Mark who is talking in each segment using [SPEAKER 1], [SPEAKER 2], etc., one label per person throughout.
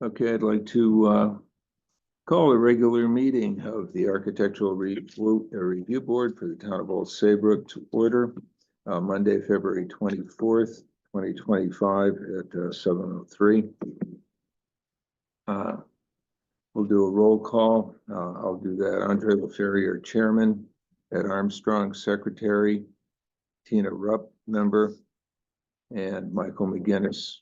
[SPEAKER 1] Okay, I'd like to call a regular meeting of the Architectural Review Board for the Town of Old Saybrook to order Monday, February 24th, 2025 at 7:03. We'll do a roll call. I'll do that. Andre LaFerrier, Chairman, Ed Armstrong, Secretary, Tina Rupp, Member, and Michael McGinnis.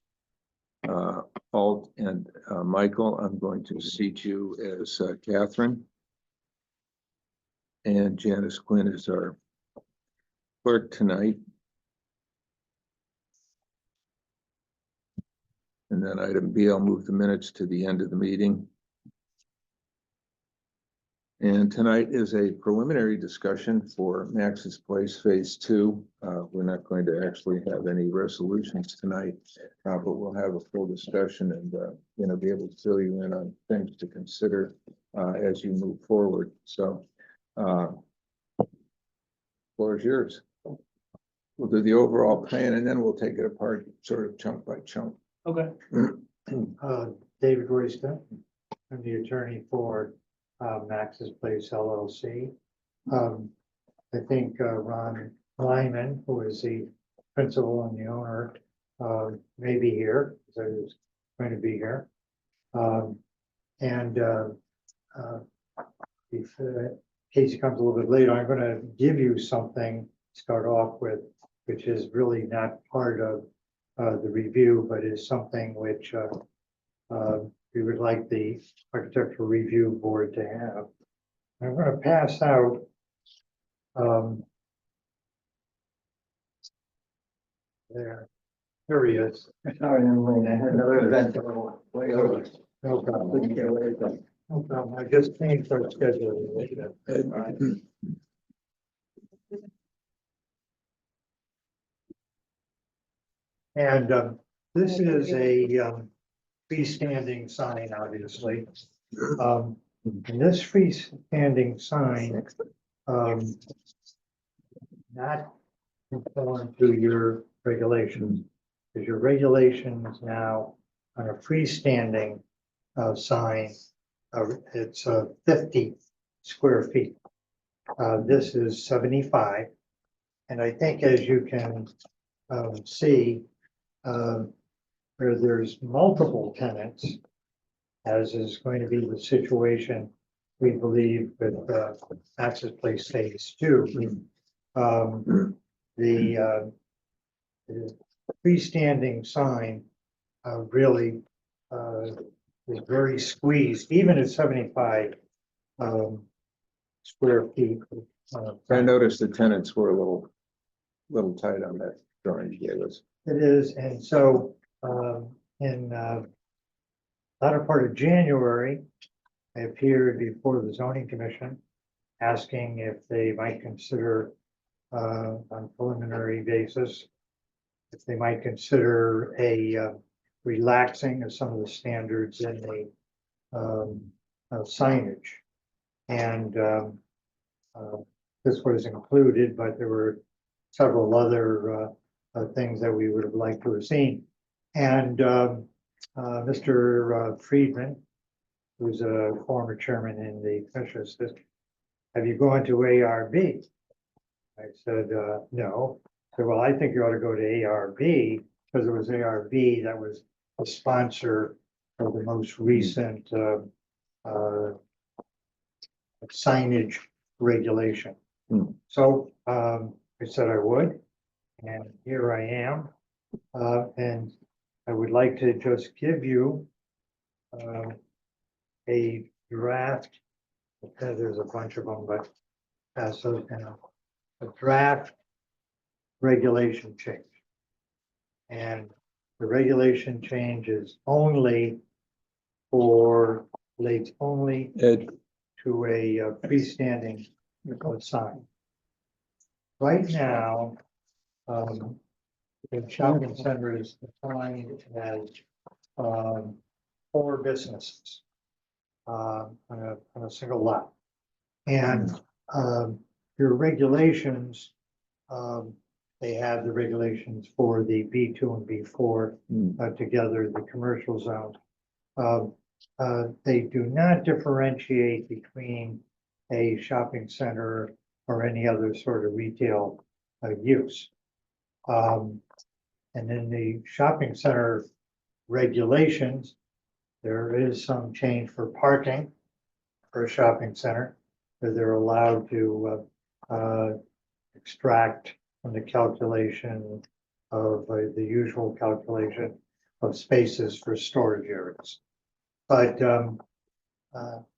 [SPEAKER 1] Alt and Michael, I'm going to seat you as Catherine. And Janice Quinn is our clerk tonight. And then item B, I'll move the minutes to the end of the meeting. And tonight is a preliminary discussion for Max's Place Phase 2. We're not going to actually have any resolutions tonight, but we'll have a full discussion and be able to fill you in on things to consider as you move forward. So, floor is yours. We'll do the overall plan and then we'll take it apart sort of chunk by chunk.
[SPEAKER 2] Okay. David Royster, I'm the attorney for Max's Place LLC. I think Ron Lyman, who is the principal and the owner, may be here, because I was going to be here. If Casey comes a little bit later, I'm going to give you something to start off with, which is really not part of the review, but is something which we would like the Architectural Review Board to have. I'm going to pass out there he is.
[SPEAKER 3] Sorry, I'm late. I had another event way over.
[SPEAKER 2] No problem.
[SPEAKER 3] Couldn't get away from it.
[SPEAKER 2] No problem. I just changed our schedule. And this is a freestanding sign, obviously. And this freestanding sign not conform to your regulations, because your regulations now on a freestanding sign, it's 50 square feet. This is 75. And I think as you can see, where there's multiple tenants, as is going to be the situation, we believe, with Max's Place Phase 2. The freestanding sign really is very squeezed, even at 75 square feet.
[SPEAKER 1] I noticed the tenants were a little tight on that drawing you gave us.
[SPEAKER 2] It is, and so in latter part of January, I appeared before the zoning commission asking if they might consider on preliminary basis, if they might consider a relaxing of some of the standards in the signage. And this was included, but there were several other things that we would have liked to have seen. And Mr. Friedman, who's a former chairman in the commission, said, "Have you gone to ARB?" I said, no. I said, well, I think you ought to go to ARB, because it was ARB that was a sponsor of the most recent signage regulation. So I said I would, and here I am. And I would like to just give you a draft, because there's a bunch of them, but pass those down. A draft regulation change. And the regulation change is only relates only to a freestanding sign. Right now, the shopping center is defined as 4 businesses on a single lot. And your regulations, they have the regulations for the B2 and B4 together, the commercial zone. They do not differentiate between a shopping center or any other sort of retail use. And in the shopping center regulations, there is some change for parking for a shopping center, that they're allowed to extract from the calculation of the usual calculation of spaces for storage areas. But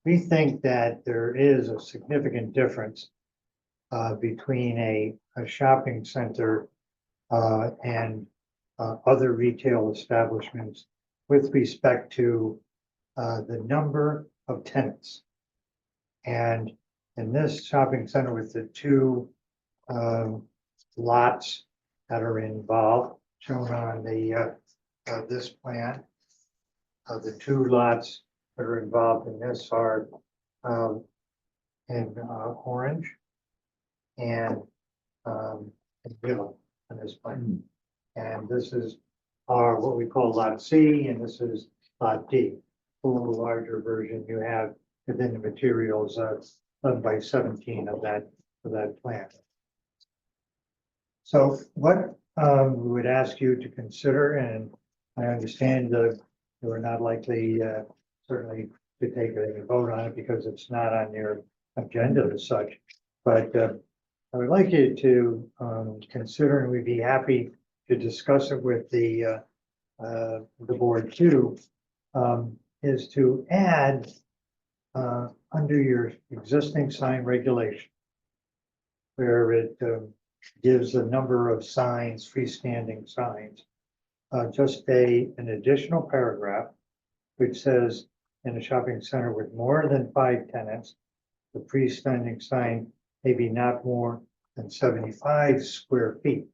[SPEAKER 2] we think that there is a significant difference between a shopping center and other retail establishments with respect to the number of tenants. And in this shopping center with the two lots that are involved, shown on the this plan, the two lots that are involved in this are in orange and in yellow on this plan. And this is our what we call lot C, and this is lot D. A little larger version you have within the materials 11 by 17 of that plan. So what we would ask you to consider, and I understand you are not likely certainly to take a vote on it because it's not on your agenda as such, but I would like you to consider, and we'd be happy to discuss it with the board too, is to add under your existing sign regulation, where it gives a number of signs, freestanding signs, just an additional paragraph which says in a shopping center with more than 5 tenants, the freestanding sign may be not more than 75 square feet.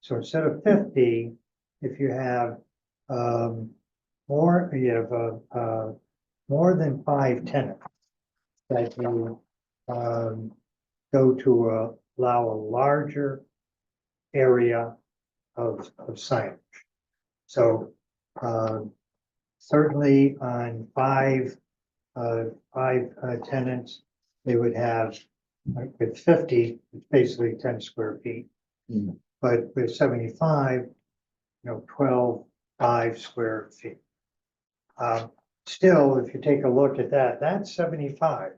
[SPEAKER 2] So instead of 50, if you have more than 5 tenants, that you go to allow a larger area of signage. So certainly on 5 tenants, they would have, with 50, it's basically 10 square feet. But with 75, 12, 5 square feet. Still, if you take a look at that, that's 75.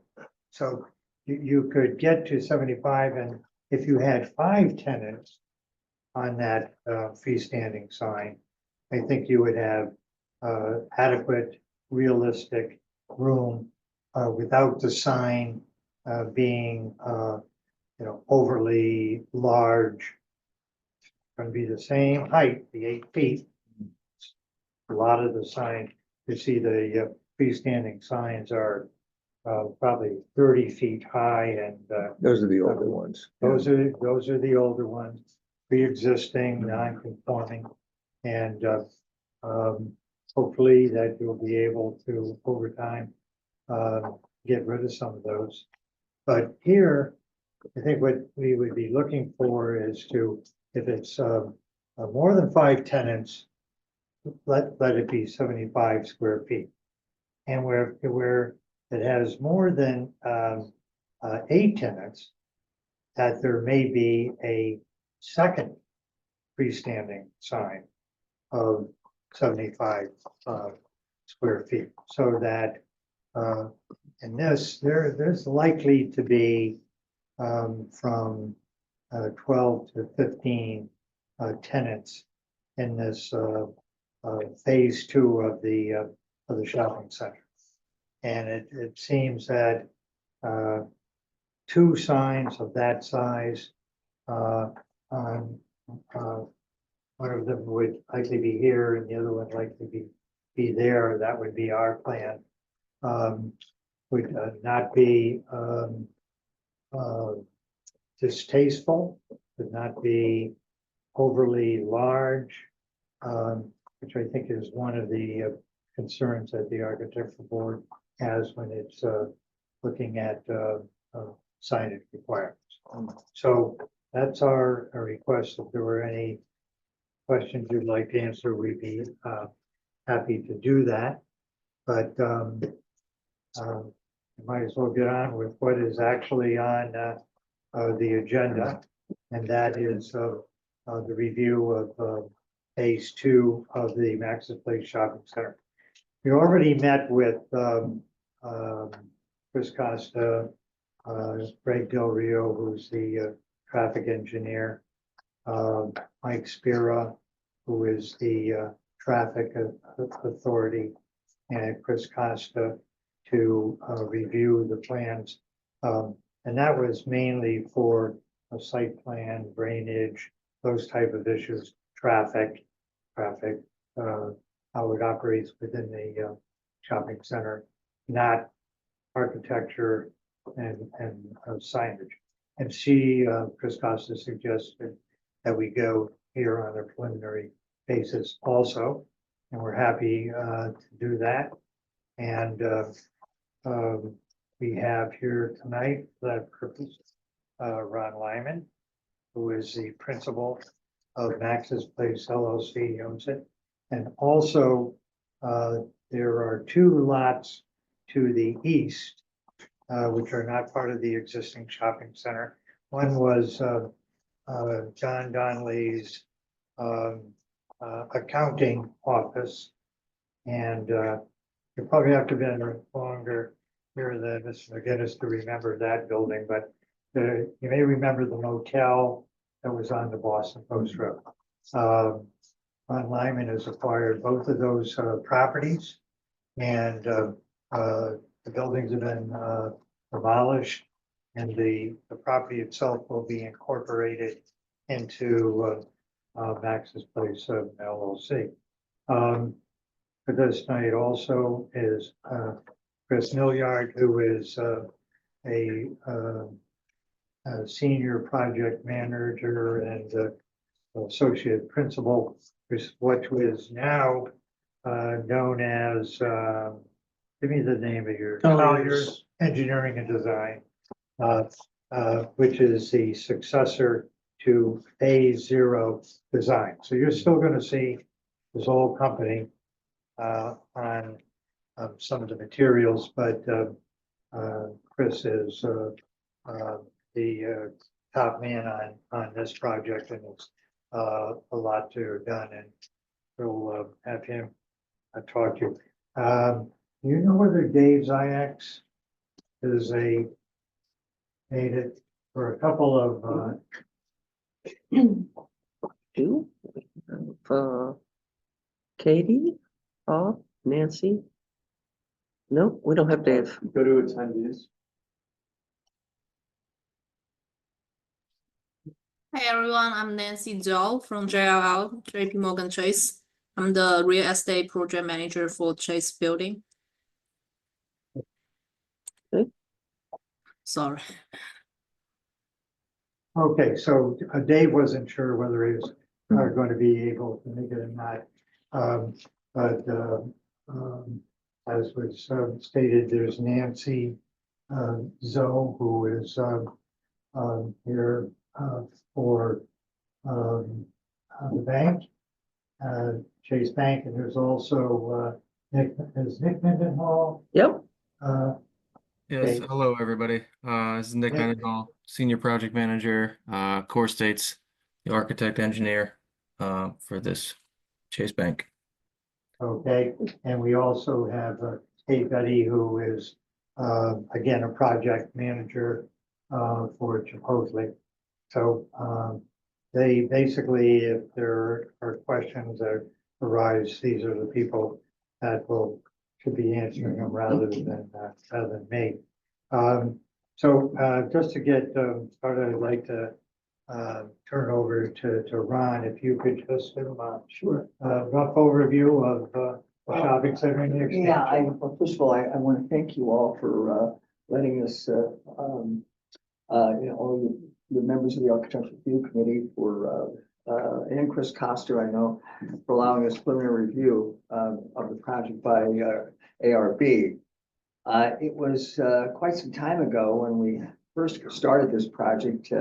[SPEAKER 2] So you could get to 75, and if you had 5 tenants on that freestanding sign, I think you would have adequate, realistic room without the sign being, overly large. Going to be the same height, the 8 feet. A lot of the signs, you see the freestanding signs are probably 30 feet high, and
[SPEAKER 1] Those are the older ones.
[SPEAKER 2] those are the older ones, pre-existing, non-conforming, and hopefully that you'll be able to over time get rid of some of those. But here, I think what we would be looking for is to, if it's more than 5 tenants, let it be 75 square feet. And where it has more than 8 tenants, that there may be a second freestanding sign of 75 square feet, so that in this, there's likely to be from 12 to 15 tenants in this phase 2 of the shopping center. And it seems that 2 signs of that size on one of them would likely be here and the other one likely be there. That would be our plan. Would not be distasteful, would not be overly large, which I think is one of the concerns that the architectural board has when it's looking at signage requirements. So that's our request. If there were any questions you'd like to answer, we'd be happy to do that. but might as well get on with what is actually on the agenda. And that is the review of phase 2 of the Max's Place Shopping Center. We already met with Chris Costa, Greg Del Rio, who's the traffic engineer, Mike Spira, who is the traffic authority, and Chris Costa to review the plans. And that was mainly for a site plan, drainage, those type of issues, traffic, how it operates within the shopping center, not architecture and signage. And Chris Costa suggested that we go here on a preliminary basis also, and we're happy to do that. And we have here tonight for that purpose Ron Lyman, who is the principal of Max's Place LLC, he owns it. And also there are 2 lots to the east, which are not part of the existing shopping center. One was John Donnelly's accounting office, and you probably have to be longer here than Mr. McGinnis to remember that building, but you may remember the motel that was on the Boston Post Road. Ron Lyman has acquired both of those properties, and the buildings have been demolished, and the property itself will be incorporated into Max's Place LLC. For this night also is Chris Milliard, who is a senior project manager and associate principal, which is now known as, give me the name of your Colliers Engineering and Design, which is the successor to phase 0 design. So you're still going to see this whole company on some of the materials, but Chris is the top man on this project, and it's a lot to done, and we'll have him talk to you. You know whether Dave Ziyax is made it for a couple of
[SPEAKER 4] Katie, Paul, Nancy? No, we don't have Dave.
[SPEAKER 3] Go to attendees.
[SPEAKER 5] Hi everyone, I'm Nancy Zhou from JLL, JP Morgan Chase. I'm the real estate project manager for Chase Building.
[SPEAKER 4] Okay.
[SPEAKER 5] Sorry.
[SPEAKER 2] Okay, so Dave wasn't sure whether he was going to be able to make it or not. But as was stated, there's Nancy Zoe, who is here for the bank, Chase Bank, and there's also Nick Mendenhall.
[SPEAKER 4] Yep.
[SPEAKER 6] Yes,
[SPEAKER 2] Okay.
[SPEAKER 6] hello, everybody. This is Nick
[SPEAKER 2] Nick.
[SPEAKER 6] Mendenhall, Senior Project Manager, Core States, the architect engineer for this Chase Bank.
[SPEAKER 2] Okay, and we also have Kate Betty, who is again a project manager for Chipotle. So they basically, if there are questions that arise, these are the people that should be answering them rather than me. So just to get started, I'd like to turn over to Ron, if you could just give him a rough overview of the shopping center and the expansion.
[SPEAKER 3] Yeah, well, first of all, I want to thank you all for letting us, all the members of the Architectural Review Committee and Chris Coster, I know, for allowing us preliminary review of the project by ARB. It was quite some time ago when we first started this project.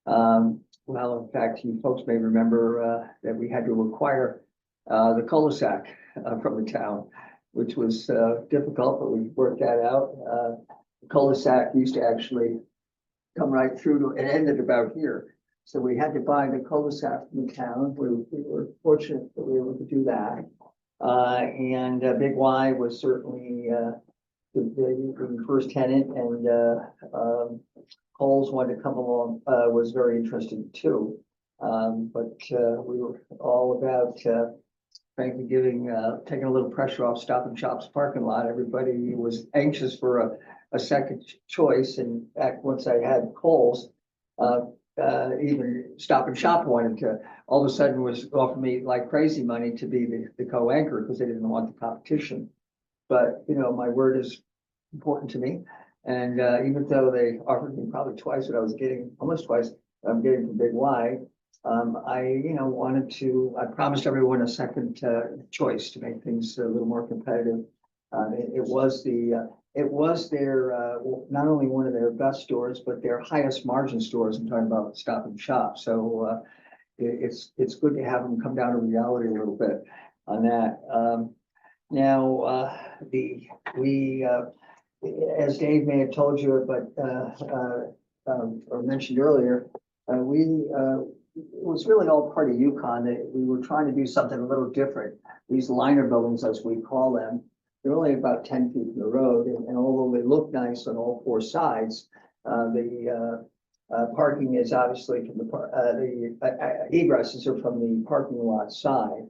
[SPEAKER 3] Well, in fact, you folks may remember that we had to acquire the cul-de-sac from the town. which was difficult, but we worked that out. The cul-de-sac used to actually come right through to, it ended about here. So we had to buy the cul-de-sac from the town. We were fortunate that we were able to do that. And Big Y was certainly the first tenant, and Coles wanted to come along, was very interested too. But we were all about frankly taking a little pressure off Stop and Shop's parking lot. Everybody was anxious for a second choice, and once I had Coles, even Stop and Shop wanted to, all of a sudden was offering me like crazy money to be the co-anchor because they didn't want the competition. But, you know, my word is important to me. And even though they offered me probably twice what I was getting, almost twice what I'm getting from Big Y, I promised everyone a second choice to make things a little more competitive. It was their, not only one of their best stores, but their highest margin stores. I'm talking about Stop and Shop. So it's good to have them come down to reality a little bit on that. As Dave may have told you, but or mentioned earlier, it was really all part of UConn that we were trying to do something a little different. These liner buildings, as we call them, they're only about 10 feet from the road, and although they look nice on all four sides, the parking is obviously from the egresses are from the parking lot side.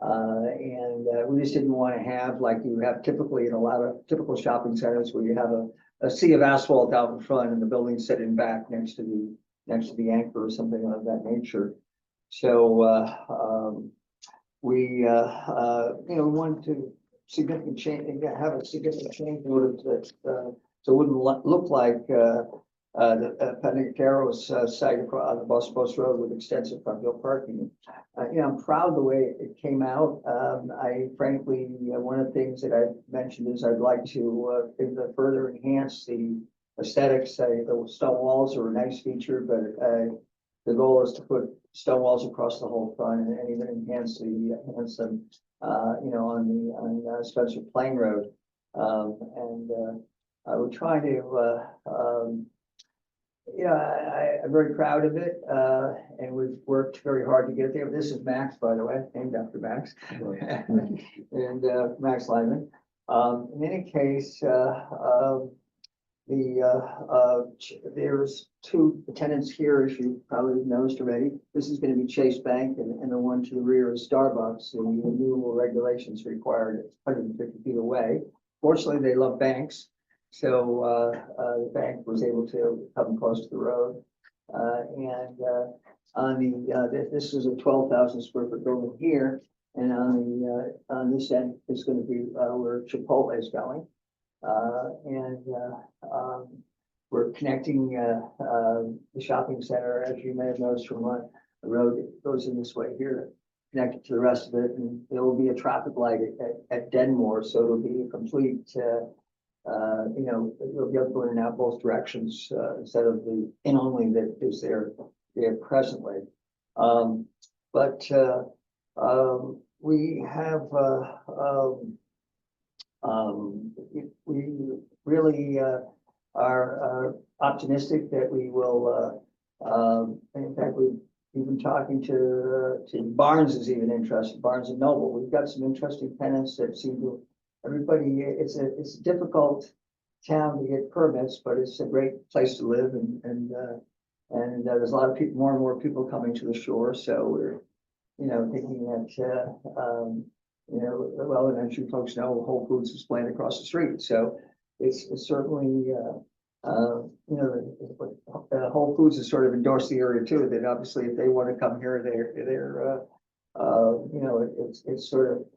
[SPEAKER 3] And we just didn't want to have, like you have typically in a lot of typical shopping centers, where you have a sea of asphalt out in front and the building sitting back next to the anchor or something of that nature. So we wanted to significant change and have a significant change in order to so it wouldn't look like the Panicaro's site on the Boston Post Road with extensive front wheel parking. I'm proud the way it came out. I frankly, one of the things that I mentioned is I'd like to further enhance the aesthetics. The stone walls are a nice feature, but the goal is to put stone walls across the whole front and even enhance them, on Spencer Plain Road. I would try to, I'm very proud of it, and we've worked very hard to get there. This is Max, by the way, named after Max, and Max Lyman. In any case, there's two tenants here, as you probably noticed already. This is going to be Chase Bank, and the one to the rear is Starbucks. The new regulations required it's 150 feet away. Fortunately, they love banks. So the bank was able to come close to the road, this is a 12,000 square foot building here, and on this end is going to be where Chipotle is going, we're connecting the shopping center, as you may have noticed from the road that goes in this way here, connected to the rest of it, and there will be a traffic light at Denmore, so it'll be a complete. You'll be able to go in and out both directions instead of the in only that is there presently. We have we really are optimistic that we will. In fact, we've been talking to Barnes is even interested. Barnes and Noble. We've got some interesting tenants that seem to. Everybody, it's a difficult town to get permits, but it's a great place to live, and there's a lot of people, more and more people coming to the shore. So we're, thinking that, well, and as you folks know, Whole Foods is playing across the street. So it's certainly, Whole Foods has sort of endorsed the area too. That obviously, if they want to come here, it's sort of.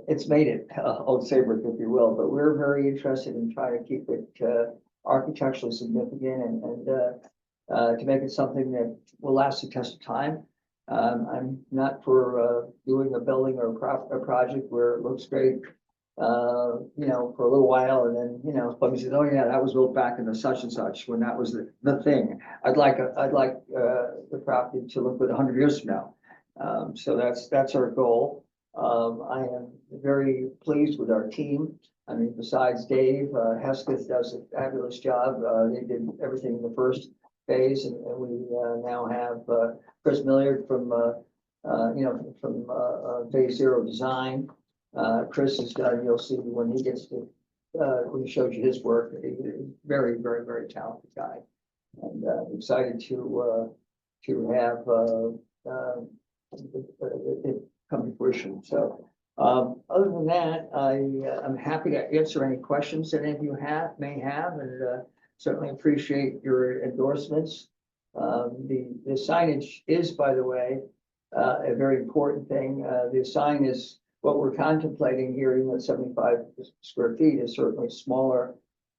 [SPEAKER 3] It's made it Old Saybrook, if you will, but we're very interested in trying to keep it architecturally significant and to make it something that will last the test of time. I'm not for doing a building or a project where it looks great, for a little while, and then somebody says, "Oh yeah, that was built back in the such and such when that was the thing." I'd like the property to look good 100 years from now. So that's our goal. I am very pleased with our team. I mean, besides Dave, Hesketh does a fabulous job. They did everything in the first phase, and we now have Chris Milliard from Phase Zero Design. Chris has done, you'll see when he gets to when he shows you his work, he's a very, very, very talented guy. And excited to have it come to fruition. So other than that, I'm happy to answer any questions that any of you may have, and certainly appreciate your endorsements. The signage is, by the way, a very important thing. The sign is what we're contemplating here, even at 75 square feet, is certainly smaller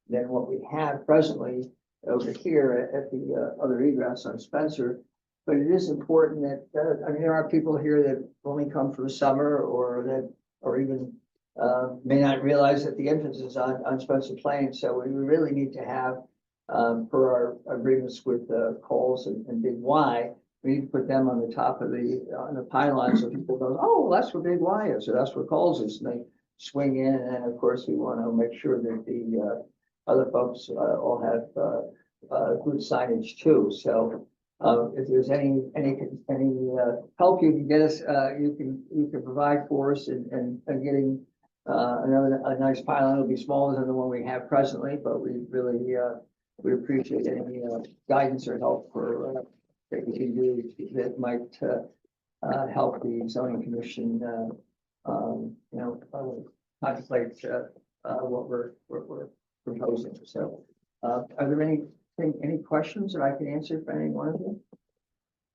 [SPEAKER 3] than what we have presently over here at the other egress on Spencer. But it is important that, I mean, there are people here that only come for the summer or even may not realize that the entrance is on Spencer Plain. So we really need to have, per our agreements with Coles and Big Y, we need to put them on the top of on the pylon so people go, oh, that's where Big Y is, or that's where Coles is, and they swing in. And then, of course, we want to make sure that the other folks all have good signage too. So if there's any help you can get us, you can provide for us and getting a nice pylon. It'll be smaller than the one we have presently, but we really we appreciate any guidance or help for that we can do that might help the zoning commission contemplate what we're proposing. So are there any questions that I can answer for any one of you?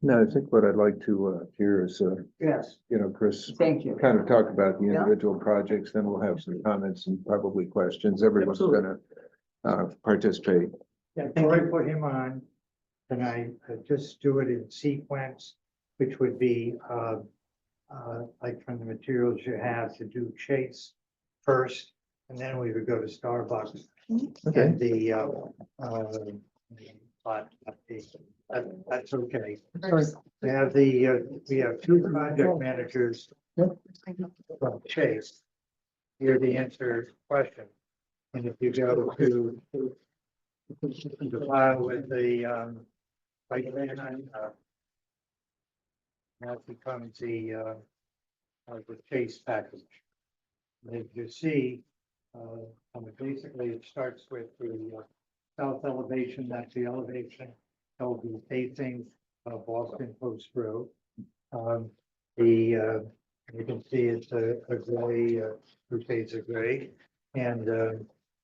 [SPEAKER 1] No, I think what I'd like to hear is,
[SPEAKER 3] Yes,
[SPEAKER 1] Chris,
[SPEAKER 3] thank you.
[SPEAKER 1] kind of talk about the
[SPEAKER 3] Yeah.
[SPEAKER 1] individual projects, then we'll have some comments and probably questions. Everyone's gonna participate.
[SPEAKER 2] Yeah, before I put him on, can I just do it in sequence, which would be like from the materials you have to do Chase first, and then we would go to Starbucks.
[SPEAKER 1] Okay.
[SPEAKER 2] And that's okay. We have two project managers from Chase here to answer questions. And if you go to the file with the right hand, that becomes the Chase package. And as you see, basically it starts with the south elevation. That's the elevation that will be facing Boston Post Road. You can see it's a gray, two shades of gray, and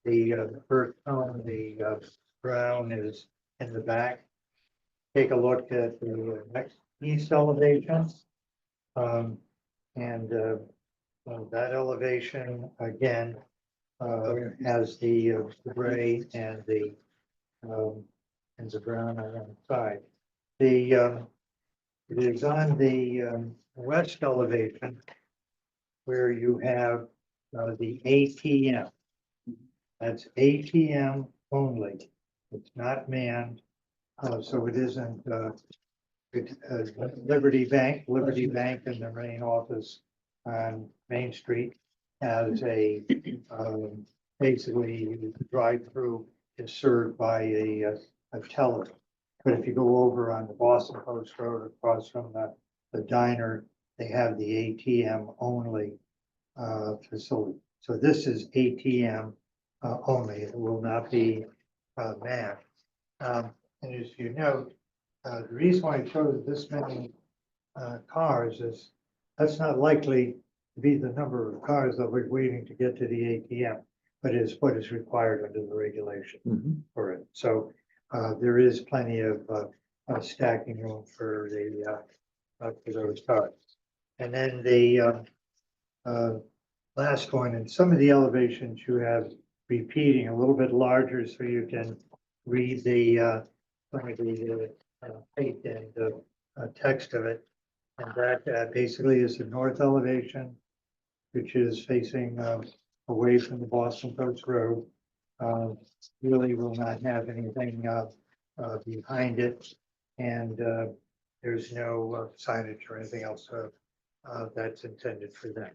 [SPEAKER 2] the first tone, the brown, is in the back. Take a look at the next east elevation, and that elevation again has the gray and the brown on one side. It is on the west elevation where you have the ATM. That's ATM only. It's not manned, so it isn't Liberty Bank. Liberty Bank and the main office on Main Street has a basically the drive-through is served by a teller. But if you go over on the Boston Post Road across from the diner, they have the ATM only facility. So this is ATM only. It will not be manned. And as you know, the reason why I chose this many cars is that's not likely to be the number of cars that we're waiting to get to the ATM, but is what is required under the regulation for it. So there is plenty of stacking room for those cars. And then the last one, and some of the elevations you have repeating a little bit larger so you can read the some of the height and text of it. And that basically is the north elevation, which is facing away from the Boston Post Road. Really will not have anything behind it, and there's no signage or anything else that's intended for them.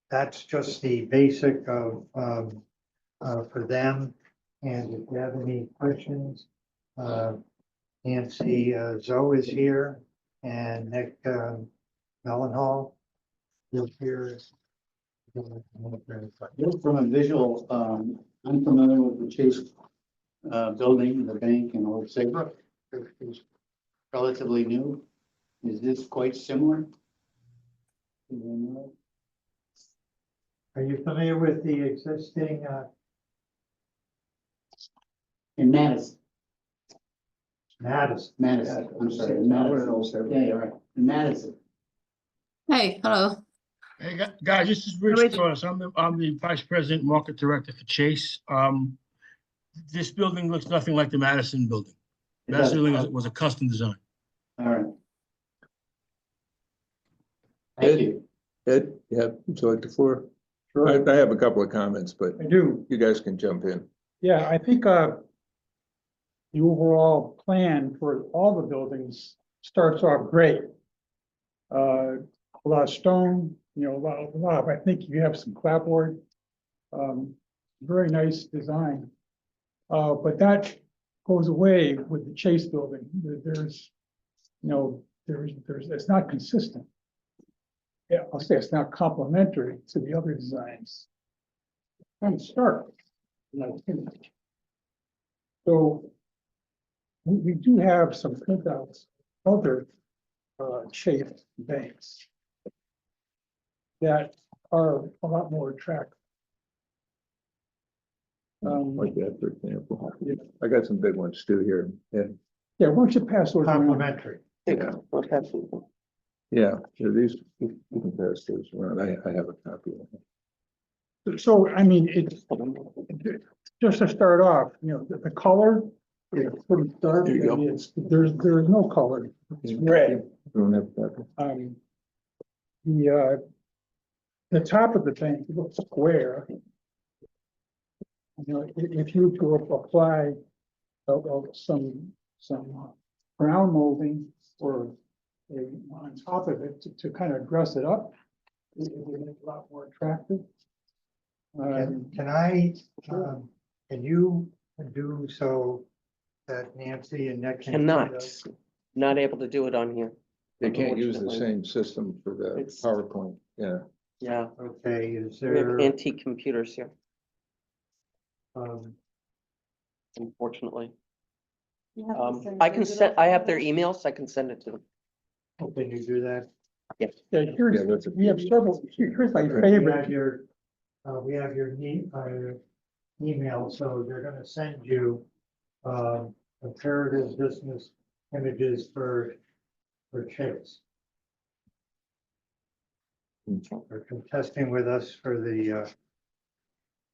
[SPEAKER 2] That's just the basic of, for them. And if you have any questions, Nancy, Zoe is here and Nick, Mellenhall is here.
[SPEAKER 7] Just from a visual, I'm familiar with the Chase building, the bank and Old Saybrook. It's relatively new. Is this quite similar?
[SPEAKER 2] Are you familiar with the existing,
[SPEAKER 7] In Madison,
[SPEAKER 2] Madison?
[SPEAKER 7] I'm sorry, in
[SPEAKER 3] Tower and
[SPEAKER 7] Madison.
[SPEAKER 3] Old Saybrook.
[SPEAKER 7] Yeah, you're right, in Madison.
[SPEAKER 5] Hey, hello.
[SPEAKER 8] Hey, guys, this is Rich
[SPEAKER 5] Rich.
[SPEAKER 8] Cross. I'm the Vice President Market Director for Chase. This building looks nothing like the Madison building.
[SPEAKER 7] It
[SPEAKER 8] Madison
[SPEAKER 7] does.
[SPEAKER 8] building was a custom design.
[SPEAKER 7] All right. Thank you.
[SPEAKER 1] Ed, yeah, would you like the floor?
[SPEAKER 9] Sure,
[SPEAKER 1] I have a couple of comments, but
[SPEAKER 9] I do.
[SPEAKER 1] you guys can jump in.
[SPEAKER 9] Yeah, I think the overall plan for all the buildings starts off great. A lot of stone, you know, a lot of, I think you have some clapboard. Very nice design. But that goes away with the Chase building. There's, you know, it's not consistent. Yeah, I'll say it's not complementary to the other designs. Kind of stark. in my opinion. So we do have some printouts, other Chase banks that are a lot more attractive.
[SPEAKER 1] Like that, for example.
[SPEAKER 9] Yeah.
[SPEAKER 1] I got some big ones too here. Yeah,
[SPEAKER 9] Yeah, why don't you pass those around?
[SPEAKER 2] Complimentary.
[SPEAKER 1] yeah,
[SPEAKER 4] What happened?
[SPEAKER 1] yeah. These, you can pass those around. I have a copy of them.
[SPEAKER 9] So, I mean, it's, just to start off, you know, the color is pretty dark.
[SPEAKER 1] There you go.
[SPEAKER 9] There's no color. It's red.
[SPEAKER 1] You don't have a copy?
[SPEAKER 9] The top of the bank looks square. You know, if you were to apply some ground molding or on top of it to kind of dress it up, it would make it a lot more attractive.
[SPEAKER 2] Can I, can you do so that Nancy and Nick can?
[SPEAKER 4] Cannot, not able to do it on here.
[SPEAKER 1] They can't use the
[SPEAKER 4] Unfortunately.
[SPEAKER 1] same system for the
[SPEAKER 4] It's-
[SPEAKER 1] PowerPoint, yeah.
[SPEAKER 4] Yeah,
[SPEAKER 2] Okay, is
[SPEAKER 4] we have
[SPEAKER 2] there,
[SPEAKER 4] antique computers here,
[SPEAKER 2] um,
[SPEAKER 4] unfortunately.
[SPEAKER 10] You have to send
[SPEAKER 4] I can
[SPEAKER 10] digital
[SPEAKER 4] send, I have their
[SPEAKER 10] files.
[SPEAKER 4] emails, I can send it to them.
[SPEAKER 2] can you do that?
[SPEAKER 9] Yeah,
[SPEAKER 1] Yeah,
[SPEAKER 9] here's,
[SPEAKER 1] that's a-
[SPEAKER 9] we have several, here's my
[SPEAKER 1] Okay.
[SPEAKER 2] We
[SPEAKER 9] favorite.
[SPEAKER 2] have your, we have your email, so they're gonna send you, comparative business images for Chase. They're contesting with us for the,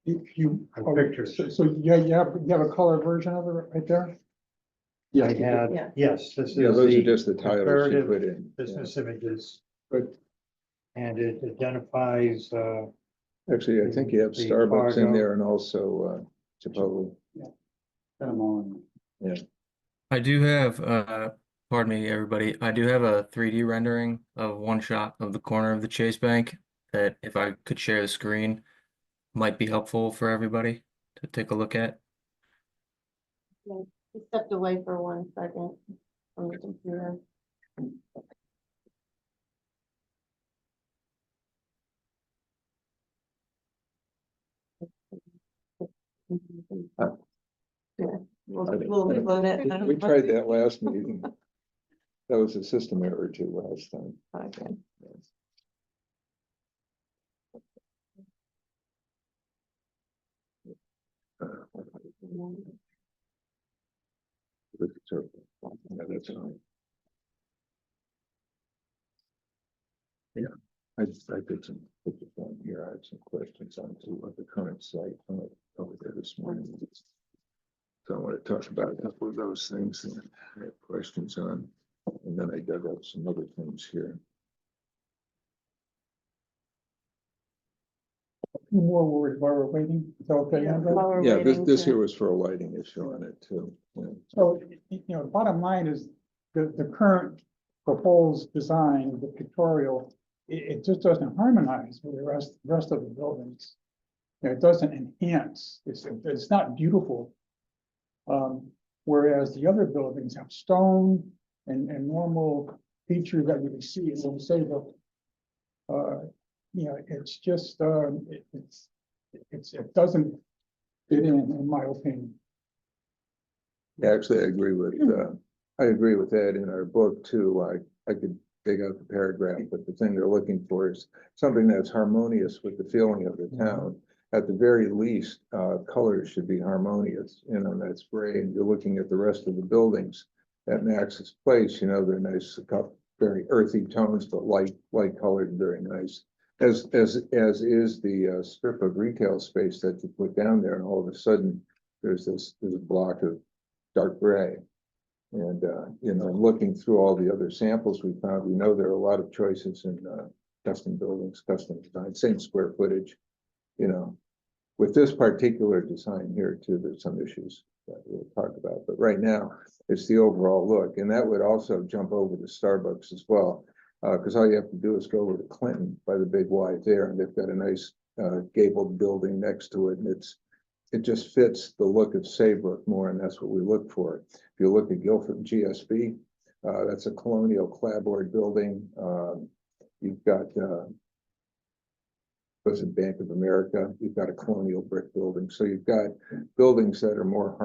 [SPEAKER 9] You,
[SPEAKER 2] A
[SPEAKER 9] oh,
[SPEAKER 2] picture.
[SPEAKER 9] so you have a color version of it right there?
[SPEAKER 2] I had,
[SPEAKER 10] Yeah.
[SPEAKER 2] yes, this is
[SPEAKER 1] Yeah, those are
[SPEAKER 2] the
[SPEAKER 1] just the titles you
[SPEAKER 2] comparative
[SPEAKER 1] put in. Yeah.
[SPEAKER 2] business images.
[SPEAKER 1] But-
[SPEAKER 2] And it identifies,
[SPEAKER 1] Actually, I think you have
[SPEAKER 2] The
[SPEAKER 1] Starbucks in
[SPEAKER 2] cargo.
[SPEAKER 1] there and also Chipotle.
[SPEAKER 7] Got them all in.
[SPEAKER 6] I do have, pardon me, everybody, I do have a 3D rendering of one shot of the corner of the Chase Bank that if I could share the screen might be helpful for everybody to take a look at.
[SPEAKER 10] He stepped away for 1 second from the computer. Yeah, we'll load it.
[SPEAKER 1] We tried that last meeting. That was a system error too last time.
[SPEAKER 10] Okay.
[SPEAKER 1] Yeah, that's fine. Yeah, I did some, put this on here. I had some questions on the current site over there this morning. So I want to talk about a couple of those things that I have questions on. And then I dug up some other things here.
[SPEAKER 9] A few more words while we're waiting. Is that okay,
[SPEAKER 10] Yeah,
[SPEAKER 9] Andrew?
[SPEAKER 10] while we're
[SPEAKER 1] Yeah, this
[SPEAKER 10] waiting
[SPEAKER 1] this
[SPEAKER 10] to-
[SPEAKER 1] here was for a lighting issue on it too. Yeah.
[SPEAKER 9] So, you know, the bottom line is the current proposed design, the pictorial, it just doesn't harmonize with the rest of the buildings. You know, it doesn't enhance, it's not beautiful. Whereas the other buildings have stone and normal features that you would see in the Saybrook. You know, it's just, it doesn't fit in my opinion.
[SPEAKER 1] Yeah, actually, I agree with that in our book too. I could dig out the paragraph, but the thing they're looking for is something that's harmonious with the feeling of the town. At the very least, colors should be harmonious, you know, that's gray, and you're looking at the rest of the buildings at Max's Place, you know, they're nice, very earthy tones, but light colored, very nice. As is the strip of retail space that you put down there, and all of a sudden, there's a block of dark gray. And, you know, looking through all the other samples we found, we know there are a lot of choices in custom buildings, custom design, same square footage, you know. With this particular design here too, there's some issues that we'll talk about, but right now it's the overall look, and that would also jump over to Starbucks as well, because all you have to do is go over to Clinton by the big Y there, and they've got a nice gabled building next to it, and it just fits the look of Saybrook more, and that's what we look for. If you look at Guilford GSB, that's a colonial clapboard building. You've got was it Bank of America? You've got a colonial brick building, so you've got buildings that are more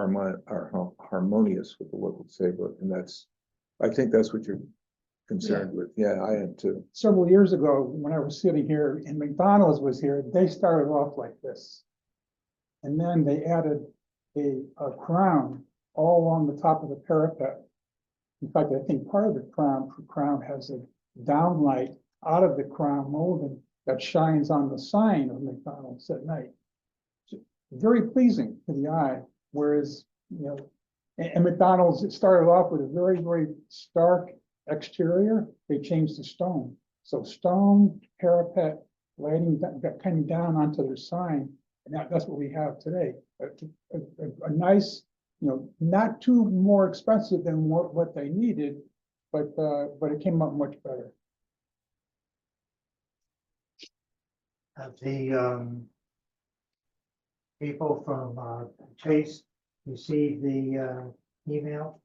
[SPEAKER 1] harmonious with the look of Saybrook, and I think that's what you're concerned with. Yeah, I am too.
[SPEAKER 9] Several years ago, when I was sitting here and McDonald's was here, they started off like this. And then they added a crown all along the top of the parapet. In fact, I think part of the crown has a downlight out of the crown molding that shines on the sign of McDonald's at night. Very pleasing to the eye. Whereas, you know, and McDonald's, it started off with a very, very stark exterior. They changed to stone. So stone, parapet, lighting coming down onto their sign. And that's what we have today. A nice, you know, not too more expensive than what they needed, but it came out much better.
[SPEAKER 2] Have the people from Chase received the email?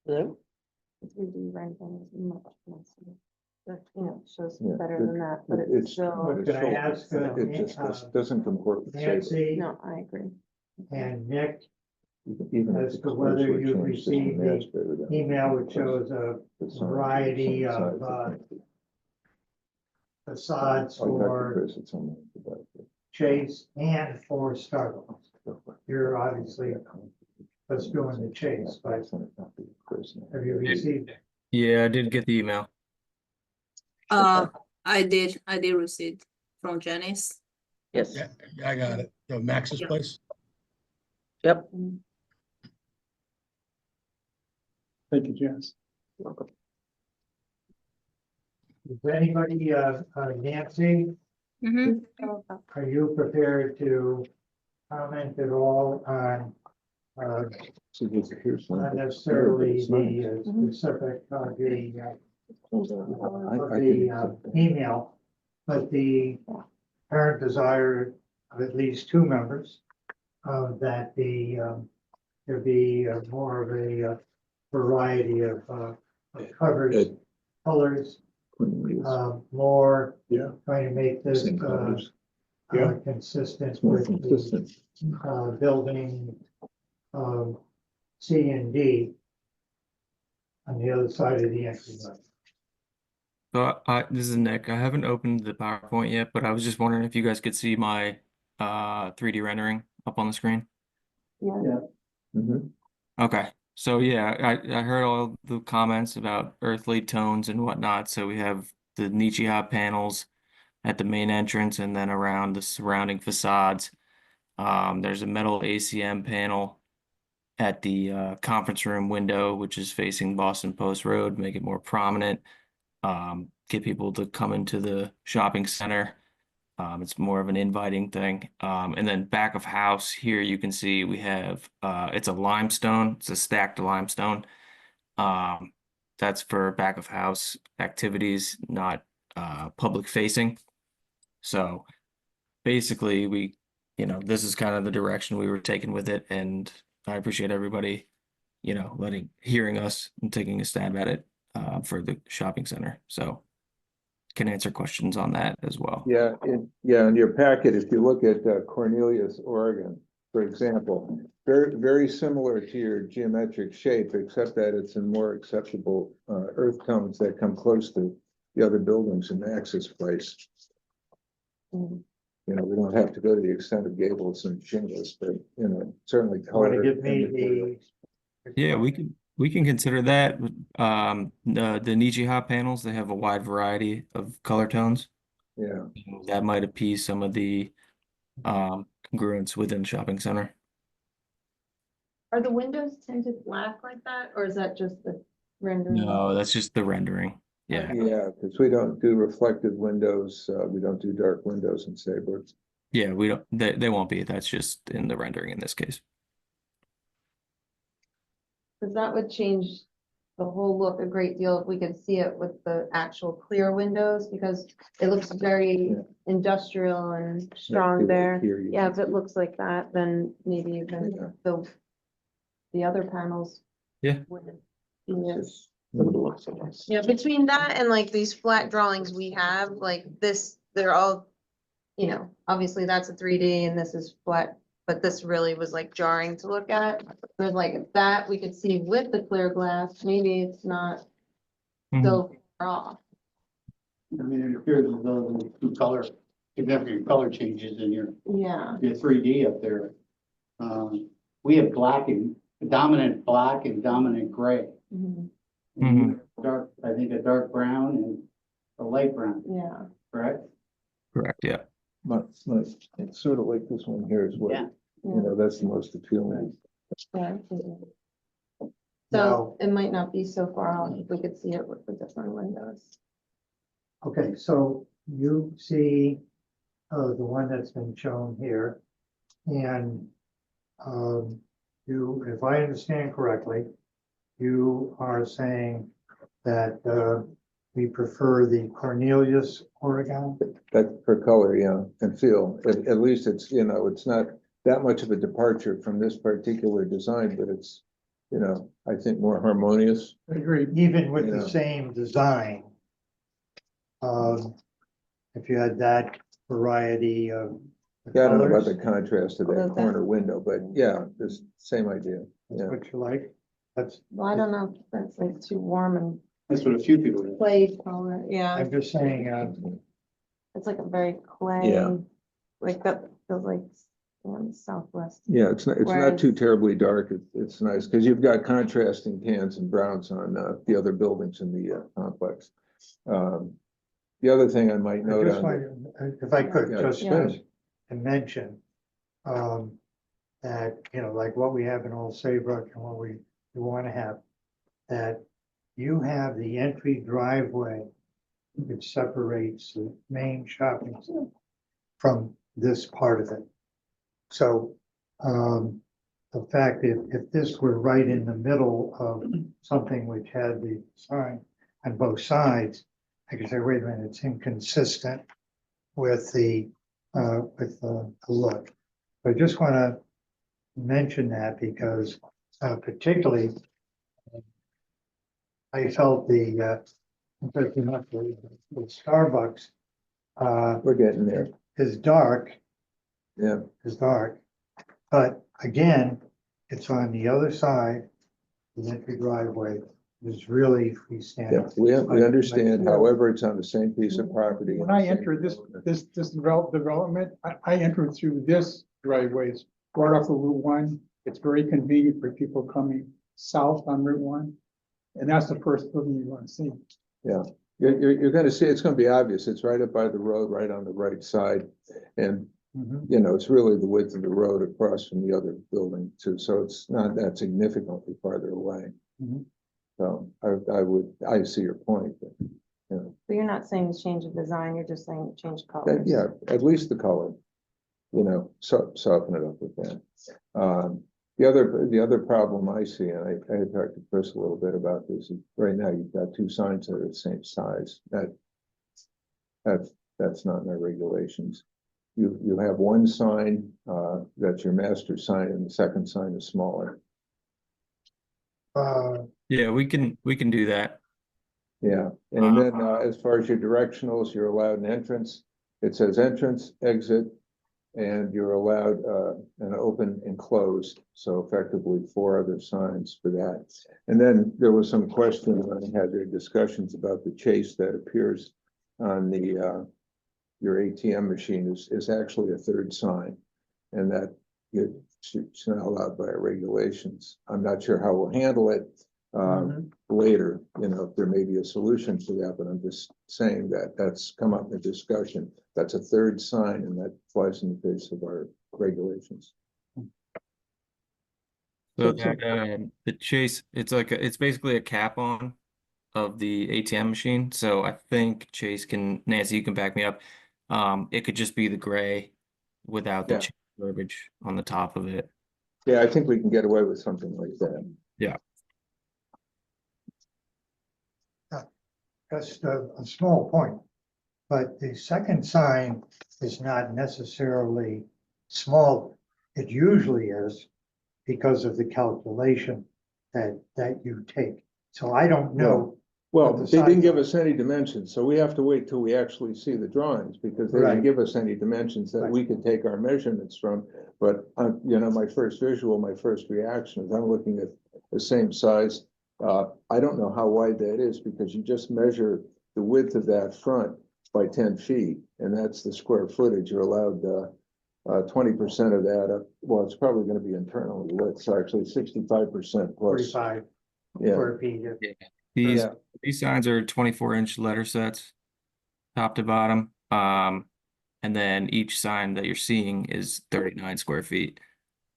[SPEAKER 4] Hello?
[SPEAKER 10] 3D rendering is much nicer. That, you know, shows
[SPEAKER 1] Yeah,
[SPEAKER 10] better
[SPEAKER 1] it-
[SPEAKER 10] than that, but
[SPEAKER 1] it's-
[SPEAKER 10] it's still,
[SPEAKER 1] But
[SPEAKER 2] Can I ask,
[SPEAKER 1] it just doesn't comport with Saybrook.
[SPEAKER 2] Nancy
[SPEAKER 10] no, I agree.
[SPEAKER 2] and Nick,
[SPEAKER 1] Even if
[SPEAKER 2] as
[SPEAKER 1] the
[SPEAKER 2] to
[SPEAKER 1] colors
[SPEAKER 2] whether
[SPEAKER 1] were
[SPEAKER 2] you
[SPEAKER 1] changed, it doesn't
[SPEAKER 2] received the
[SPEAKER 1] match better than
[SPEAKER 2] email which shows a
[SPEAKER 1] the sign,
[SPEAKER 2] variety
[SPEAKER 1] same
[SPEAKER 2] of
[SPEAKER 1] size,
[SPEAKER 2] facades
[SPEAKER 1] I'll talk to
[SPEAKER 2] for
[SPEAKER 1] Chris at some point about it.
[SPEAKER 2] Chase and for Starbucks. You're obviously just doing the Chase, but have you received it?
[SPEAKER 6] Yeah, I did get the email.
[SPEAKER 5] I did receive from Janice.
[SPEAKER 4] Yes,
[SPEAKER 8] Yeah, I got it. The Max's
[SPEAKER 5] Yeah.
[SPEAKER 8] Place.
[SPEAKER 4] yep.
[SPEAKER 9] Thank you, Janice.
[SPEAKER 4] Welcome.
[SPEAKER 2] Is anybody, Nancy,
[SPEAKER 5] Mm-hmm.
[SPEAKER 2] are you prepared to comment at all on,
[SPEAKER 1] So here's one.
[SPEAKER 2] not necessarily
[SPEAKER 1] It's nice.
[SPEAKER 2] the specific of
[SPEAKER 1] I
[SPEAKER 2] the
[SPEAKER 1] can accept that.
[SPEAKER 2] email, but the apparent desire of at least two members that there be more of a variety of covers,
[SPEAKER 1] Ed.
[SPEAKER 2] colors,
[SPEAKER 1] Yeah,
[SPEAKER 2] more trying to make this
[SPEAKER 1] same colors.
[SPEAKER 2] consistent
[SPEAKER 1] It's more
[SPEAKER 2] with the
[SPEAKER 1] consistent.
[SPEAKER 2] building C and D on the other side of the entry.
[SPEAKER 6] So this is Nick. I haven't opened the PowerPoint yet, but I was just wondering if you guys could see my 3D rendering up on the screen.
[SPEAKER 10] Yeah,
[SPEAKER 1] Mhm.
[SPEAKER 6] Okay. So yeah, I heard all the comments about earthly tones and whatnot. So we have the Nichiha panels at the main entrance and then around the surrounding facades. There's a metal ACM panel at the conference room window, which is facing Boston Post Road, make it more prominent. Get people to come into the shopping center. It's more of an inviting thing. And then back of house here, you can see we have, it's a limestone, it's a stacked limestone. That's for back of house activities, not public facing. So basically this is kind of the direction we were taking with it, and I appreciate everybody, hearing us and taking a stab at it for the shopping center. So can answer questions on that as well.
[SPEAKER 1] Yeah, in your packet, if you look at Cornelius, Oregon, for example, very similar to your geometric shape, except that it's in more acceptable earth tones that come close to the other buildings in Access Place.
[SPEAKER 10] Mm.
[SPEAKER 1] We don't have to go to the extent of gables and shingles, but certainly
[SPEAKER 2] Want to
[SPEAKER 1] color.
[SPEAKER 2] give me
[SPEAKER 1] and material.
[SPEAKER 6] Yeah, we can consider that. The Nijiha panels, they have a wide variety of color tones.
[SPEAKER 1] Yeah,
[SPEAKER 6] That might appease some of the congruence within the shopping center.
[SPEAKER 10] Are the windows tinted black like that, or is that just the rendering?
[SPEAKER 6] No, that's just the rendering. Yeah.
[SPEAKER 1] yeah, because we don't do reflective windows. We don't do dark windows in Saybrook.
[SPEAKER 6] Yeah, we don't, they won't be. That's just in the rendering in this case.
[SPEAKER 10] Because that would change the whole look a great deal if we could see it with the actual clear windows, because it looks very
[SPEAKER 1] Yeah.
[SPEAKER 10] industrial and strong
[SPEAKER 1] here-
[SPEAKER 10] there.
[SPEAKER 1] here you
[SPEAKER 10] Yeah,
[SPEAKER 1] can
[SPEAKER 10] if it
[SPEAKER 1] see.
[SPEAKER 10] looks like that, then maybe even
[SPEAKER 1] Yeah.
[SPEAKER 10] the other panels.
[SPEAKER 6] Yeah.
[SPEAKER 10] wouldn't be as-
[SPEAKER 1] Just-
[SPEAKER 10] Yeah, between that and like these flat drawings we have, like this, they're all, obviously that's a 3D and this is flat, but this really was like jarring to look at. But like if that we could see with the clear glass, maybe it's not so far off.
[SPEAKER 7] I mean, it appears as though the two color, significant color changes in your
[SPEAKER 10] Yeah.
[SPEAKER 7] 3D up there. We have dominant black and dominant gray.
[SPEAKER 10] Mhm.
[SPEAKER 7] And you have dark, I think a dark brown and a light brown,
[SPEAKER 10] Yeah.
[SPEAKER 7] correct?
[SPEAKER 6] Correct, yeah.
[SPEAKER 1] It's sort of like this one here is what,
[SPEAKER 7] Yeah.
[SPEAKER 1] that's the most appealing.
[SPEAKER 10] Yeah. So
[SPEAKER 2] Now-
[SPEAKER 10] it might not be so far off if we could see it with the different windows.
[SPEAKER 2] Okay, so you see the one that's been shown here. And if I understand correctly, you are saying that we prefer the Cornelius, Oregon.
[SPEAKER 1] That for color, yeah, and feel, at least it's, it's not that much of a departure from this particular design, but it's, I think more harmonious.
[SPEAKER 2] Agreed. Even with
[SPEAKER 1] Yeah.
[SPEAKER 2] the same design. If you had that variety of
[SPEAKER 1] Yeah, I don't know about
[SPEAKER 2] colors,
[SPEAKER 1] the contrast of
[SPEAKER 10] Although
[SPEAKER 1] that
[SPEAKER 10] that-
[SPEAKER 1] corner window, but yeah, this same idea,
[SPEAKER 2] that's
[SPEAKER 1] yeah.
[SPEAKER 2] what you like. That's,
[SPEAKER 10] Well, I don't know if that's like too warm and
[SPEAKER 7] That's what a few people do.
[SPEAKER 10] clay color. Yeah,
[SPEAKER 2] I'm just saying,
[SPEAKER 10] it's like a very clay.
[SPEAKER 1] Yeah.
[SPEAKER 10] Like that feels like Southwest.
[SPEAKER 1] Yeah, it's not too
[SPEAKER 10] Whereas-
[SPEAKER 1] terribly dark. It's nice because you've got contrasting tans and browns on the other buildings in the complex. The other thing I might
[SPEAKER 2] I
[SPEAKER 1] note
[SPEAKER 2] just
[SPEAKER 1] on, the-
[SPEAKER 2] want, if I could,
[SPEAKER 1] Yeah,
[SPEAKER 2] just
[SPEAKER 10] yeah.
[SPEAKER 2] to mention. That, like what we have in Old Saybrook and what we want to have. That you have the entry driveway. Which separates the main shopping center from this part of it. So, the fact if this were right in the middle of something which had the sign on both sides, I could say, wait a minute, it's inconsistent with the look. I just want to mention that because particularly I felt the Starbucks
[SPEAKER 1] we're getting there,
[SPEAKER 2] is dark,
[SPEAKER 1] yeah.
[SPEAKER 2] but again, it's on the other side. The entry driveway is really
[SPEAKER 1] Yeah,
[SPEAKER 2] freestanding.
[SPEAKER 1] we understand, however, it's on the same piece of property.
[SPEAKER 9] When I entered this development, I entered through this driveway, it's right off of Route 1. It's very convenient for people coming south on Route 1. And that's the first building you want to see.
[SPEAKER 1] Yeah, you're gonna see, it's gonna be obvious, it's right up by the road, right on the right side. And,
[SPEAKER 2] Mhm.
[SPEAKER 1] it's really the width of the road across from the other building too, so it's not that significantly farther away.
[SPEAKER 2] Mhm.
[SPEAKER 1] So I see your point, but,
[SPEAKER 10] But you're not saying change of design, you're just saying change
[SPEAKER 1] that,
[SPEAKER 10] colors.
[SPEAKER 1] yeah, at least the color. Soften it up with that. The other problem I see, and I had talked to Chris a little bit about this, is right now you've got two signs that are the same size. That's not in our regulations. You have one sign, that's your master sign, and the second sign is smaller.
[SPEAKER 6] Yeah, we can do that.
[SPEAKER 1] Yeah, and then, as far as your directionals, you're allowed an entrance. It says entrance, exit, and you're allowed, an open and closed. So effectively 4 other signs for that. And then there was some question, I had their discussions about the chase that appears on the, your ATM machine is actually a 3rd sign. And that it's not allowed by our regulations. I'm not sure how we'll handle it later, if there may be a solution to that, but I'm just saying that that's come up in the discussion. That's a 3rd sign, and that flies in the face of our regulations.
[SPEAKER 6] So that the Chase, it's basically a cap on of the ATM machine. So I think Chase Nancy, you can back me up. It could just be the gray without the
[SPEAKER 1] Yeah.
[SPEAKER 6] Chase verbiage on the top of it.
[SPEAKER 1] Yeah, I think we can get away with something like that.
[SPEAKER 6] Yeah.
[SPEAKER 2] Just a small point, but the second sign is not necessarily small. It usually is because of the calculation that you take. So I don't know.
[SPEAKER 1] Well,
[SPEAKER 2] What the
[SPEAKER 1] they didn't
[SPEAKER 2] size
[SPEAKER 1] give
[SPEAKER 2] is.
[SPEAKER 1] us any dimensions, so we have to wait till we actually see the drawings, because they didn't
[SPEAKER 2] Right.
[SPEAKER 1] give us any dimensions that
[SPEAKER 2] Right.
[SPEAKER 1] we could take our measurements from. But, my first reaction is I'm looking at the same size. I don't know how wide that is, because you just measure the width of that front by 10 feet, and that's the square footage. You're allowed, 20% of that, well, it's probably gonna be internally lit, so actually 65% plus.
[SPEAKER 2] 45
[SPEAKER 1] Yeah,
[SPEAKER 2] square feet.
[SPEAKER 6] These
[SPEAKER 1] Yeah.
[SPEAKER 6] these signs are 24-inch letter sets, top to bottom. And then each sign that you're seeing is 39 square feet.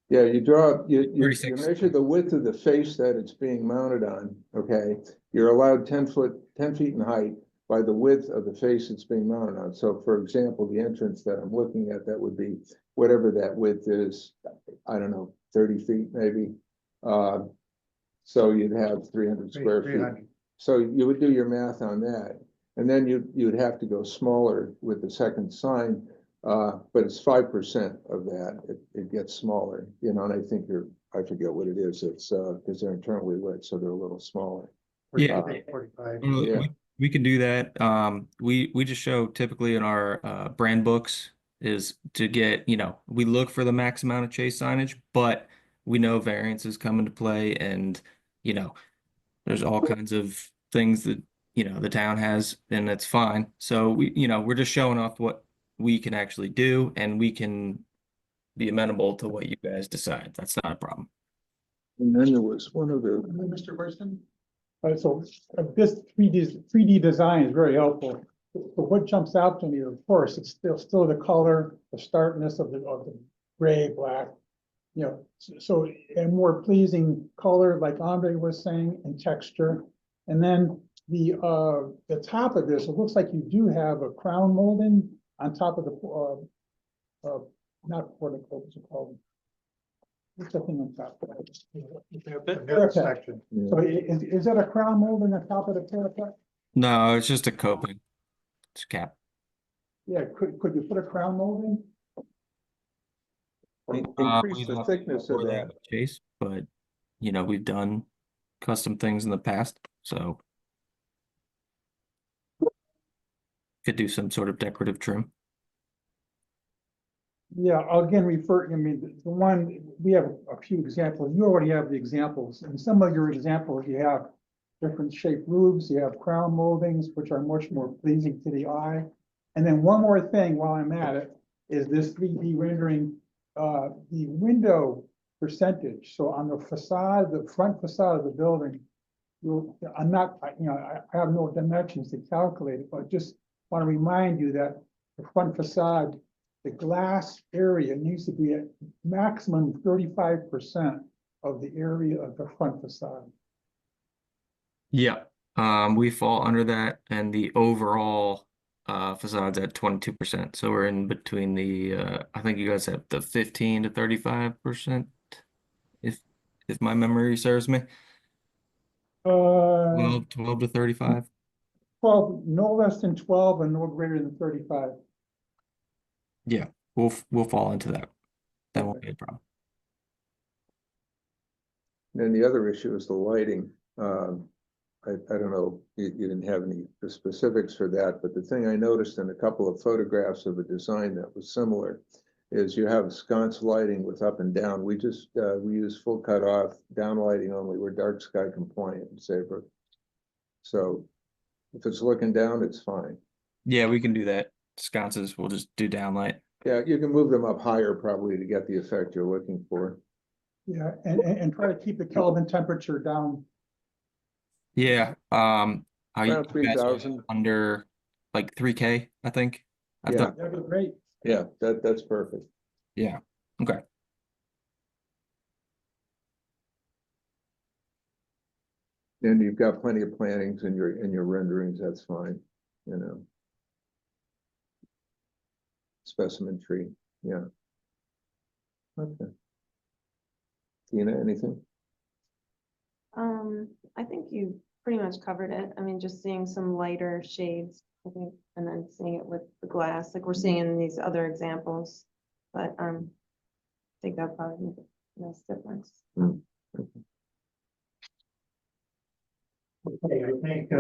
[SPEAKER 1] yeah, you
[SPEAKER 6] 36.
[SPEAKER 1] measure the width of the face that it's being mounted on, okay? You're allowed 10 feet in height by the width of the face it's being mounted on. So for example, the entrance that I'm looking at, that would be whatever that width is, I don't know, 30 feet maybe. So you'd have 300 square feet.
[SPEAKER 2] 300.
[SPEAKER 1] So you would do your math on that. And then you'd have to go smaller with the second sign, but it's 5% of that. It gets smaller, and I think I forget what it is. It's because they're internally lit, so they're a little smaller.
[SPEAKER 6] Yeah.
[SPEAKER 2] 45.
[SPEAKER 1] Yeah.
[SPEAKER 6] We can do that. We just show typically in our brand books is to get, we look for the max amount of chase signage, but we know variances come into play, and there's all kinds of things that the town has, and that's fine. So we're just showing off what we can actually do, and we can be amenable to what you guys decide. That's not a problem.
[SPEAKER 1] And then there was one other.
[SPEAKER 9] Mr. Person? So this 3D design is very helpful. But what jumps out to me, of course, it's still the color, the starkness of the gray, black, so a more pleasing color, like Andre was saying, and texture. And then the top of this, it looks like you do have a crown molding on top of the not portico, what's it called? What's the thing on top?
[SPEAKER 2] Parapet section.
[SPEAKER 9] So is that a crown molding on top of the parapet?
[SPEAKER 6] No, it's just a coping. It's a cap.
[SPEAKER 9] Yeah, could you put a crown molding?
[SPEAKER 1] Increase
[SPEAKER 6] We'd
[SPEAKER 1] the
[SPEAKER 6] have to
[SPEAKER 1] thickness of
[SPEAKER 6] explore
[SPEAKER 1] that.
[SPEAKER 6] with Chase, but we've done custom things in the past, so could do some sort of decorative trim.
[SPEAKER 9] Yeah, I'll again refer, the one, we have a few examples. You already have the examples. In some of your examples, you have different shaped roofs, you have crown moldings, which are much more pleasing to the eye. And then one more thing while I'm at it, is this 3D rendering, the window percentage. So on the facade, the front facade of the building, I'm not, I have no dimensions to calculate it, but just want to remind you that the front facade, the glass area needs to be at maximum 35% of the area of the front facade.
[SPEAKER 6] Yeah. We fall under that, and the overall facade's at 22%. So we're in between the I think you guys have the 15 to 35%. If if my memory serves me.
[SPEAKER 9] Uh,
[SPEAKER 6] 12 to 35.
[SPEAKER 9] 12, no less than 12 and no greater than 35.
[SPEAKER 6] Yeah, we'll fall into that. That won't be a problem.
[SPEAKER 1] Then the other issue is the lighting. I don't know, you didn't have any specifics for that, but the thing I noticed in a couple of photographs of a design that was similar is you have sconce lighting with up and down. We use full cut off, down lighting only. We're dark sky compliant in Saybrook. So if it's looking down, it's fine.
[SPEAKER 6] Yeah, we can do that. Sconces, we'll just do downlight.
[SPEAKER 1] Yeah, you can move them up higher probably to get the effect you're looking for.
[SPEAKER 9] Yeah, and try to keep the Kelvin temperature down.
[SPEAKER 6] Yeah,
[SPEAKER 1] Around
[SPEAKER 6] you guys are
[SPEAKER 1] 3,000.
[SPEAKER 6] under like 3K, I think. I've
[SPEAKER 1] Yeah.
[SPEAKER 6] done,
[SPEAKER 9] That'd be great.
[SPEAKER 1] Yeah, that's perfect.
[SPEAKER 6] yeah, okay.
[SPEAKER 1] And you've got plenty of plantings in your renderings, that's fine, you know. Specimen tree, yeah. Okay. Tina, anything?
[SPEAKER 10] I think you pretty much covered it. I mean, just seeing some lighter shades, I think, and then seeing it with the glass, like we're seeing in these other examples. But, I think that probably makes a nice difference.
[SPEAKER 2] Okay, I think,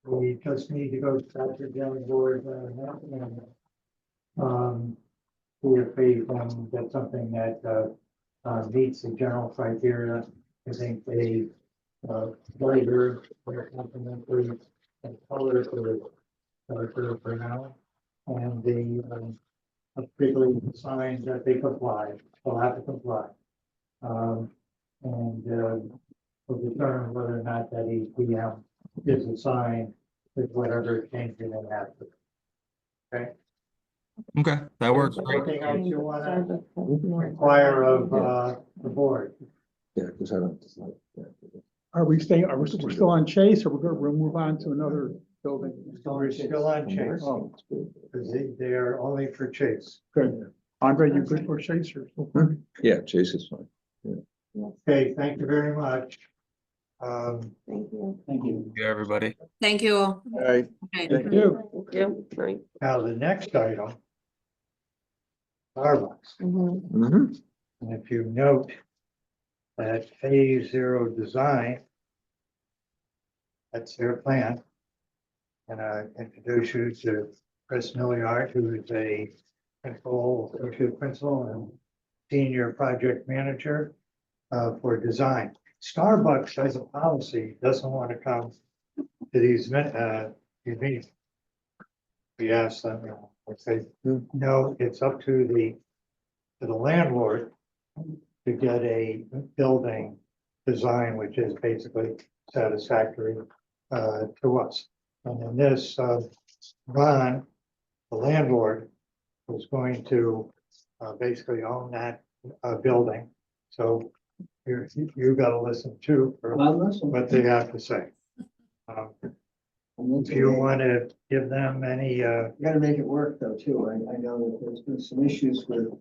[SPEAKER 2] we just need to go back to the zoning board, and, see if we can get something that, meets the general criteria. I think they, flavor, or complementary, and color for now. And the, particularly the signs that they comply, will have to comply. We'll determine whether or not that EPM is a sign with whatever change they have to. Okay?
[SPEAKER 6] Okay, that works great.
[SPEAKER 2] Anything else you wanna inquire of, the board?
[SPEAKER 1] Yeah, because I don't. Yeah.
[SPEAKER 9] Are we staying, we're still on Chase, or we'll move on to another building?
[SPEAKER 2] We're still on Chase,
[SPEAKER 1] Oh, it's good.
[SPEAKER 2] because they are only for Chase.
[SPEAKER 9] Good. Andre, you good for Chase or?
[SPEAKER 1] Yeah, Chase is fine.
[SPEAKER 2] Okay, thank you very much.
[SPEAKER 10] Thank you.
[SPEAKER 7] Thank you.
[SPEAKER 6] Yeah, everybody.
[SPEAKER 5] Thank you all.
[SPEAKER 1] All right.
[SPEAKER 5] Okay.
[SPEAKER 9] Thank you.
[SPEAKER 10] Yeah, right.
[SPEAKER 2] Now, the next item. Starbucks.
[SPEAKER 1] Mhm.
[SPEAKER 2] And if you note that phase 0 design, that's their plan. And I introduce you to Chris Milliard, who is a associate principal and senior project manager for design. Starbucks has a policy, doesn't want to come to these meetings. We asked them, they say, no, it's up to the landlord to get a building design, which is basically satisfactory to us. And in this, Ron, the landlord, was going to basically own that building. So you got to listen to for what they have to say. If you want to give them any,
[SPEAKER 3] You gotta make it work though, too. I know that there's been some issues with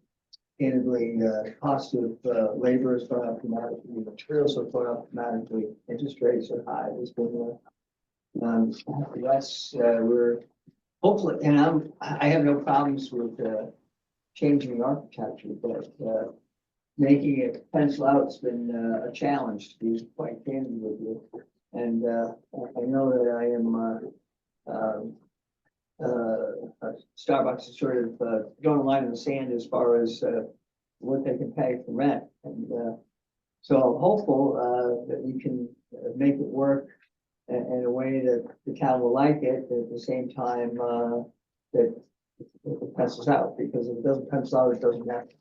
[SPEAKER 3] candidly, cost of labor has gone up dramatically, materials have gone up dramatically, interest rates are high. There's been yes, we're hopefully, and I have no problems with changing the architecture, but making it pencil out has been a challenge, to be quite candid with you. And I know that I am Starbucks is sort of drawing a line in the sand as far as what they can pay for rent. And so I'm hopeful that we can make it work in a way that the town will like it, at the same time that it pencils out, because if it doesn't pencil out, it doesn't happen.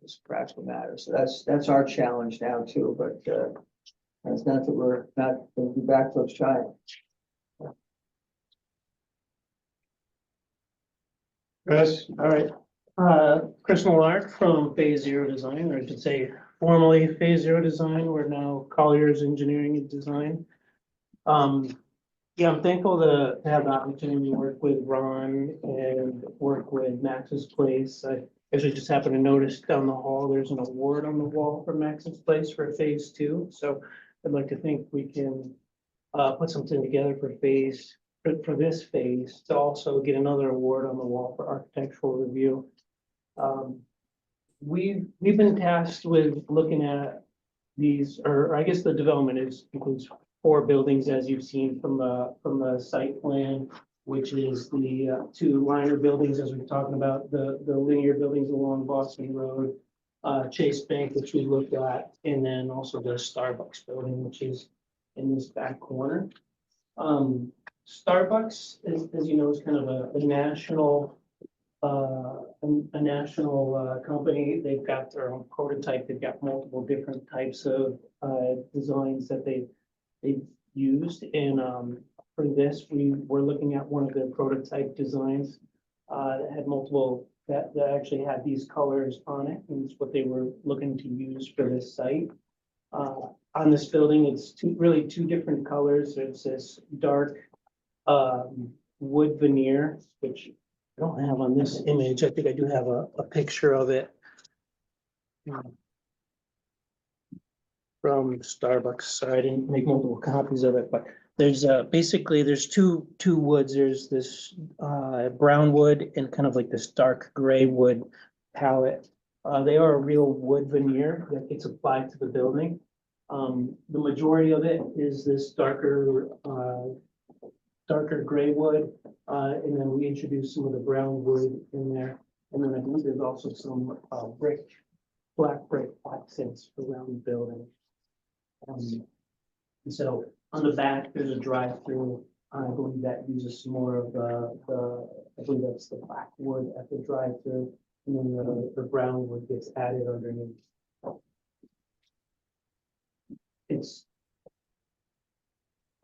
[SPEAKER 3] It's a practical matter. So that's our challenge now too, but it's not that we're not going to be backflips trying.
[SPEAKER 2] Chris,
[SPEAKER 4] All right. Chris Millard from Phase Zero Design, or I should say formerly Phase Zero Design. We're now Colliers Engineering and Design. Yeah, I'm thankful to have the opportunity to work with Ron and work with Max's Place. I Actually just happened to notice down the hall, there's an award on the wall for Max's Place for phase two, so I'd like to think we can put something together for for this phase to also get another award on the wall for architectural review. We've been tasked with looking at these, or I guess the development includes 4 buildings, as you've seen from the site plan, which is the 2 liner buildings, as we're talking about, the linear buildings along Boston Road, Chase Bank, which we looked at, and then also the Starbucks building, which is in this back corner. Starbucks, as you know, is kind of a national company. They've got their own prototype. They've got multiple different types of designs that they've used. And for this, we were looking at one of the prototype designs that had multiple, that actually had these colors on it. And it's what they were looking to use for this site. On this building, it's really two different colors. There's this dark wood veneer, which I don't have on this image. I think I do have a picture of it from Starbucks. Sorry, I didn't make multiple copies of it, but there's basically there's two woods. There's this brown wood and kind of like this dark gray wood palette. They are a real wood veneer that gets applied to the building. The majority of it is this darker gray wood, and then we introduced some of the brown wood in there. And then I believe there's also some black brick accents around the building. And so on the back, there's a drive-through. I believe that uses some more of I believe that's the black wood at the drive-through, and then the brown wood gets added underneath.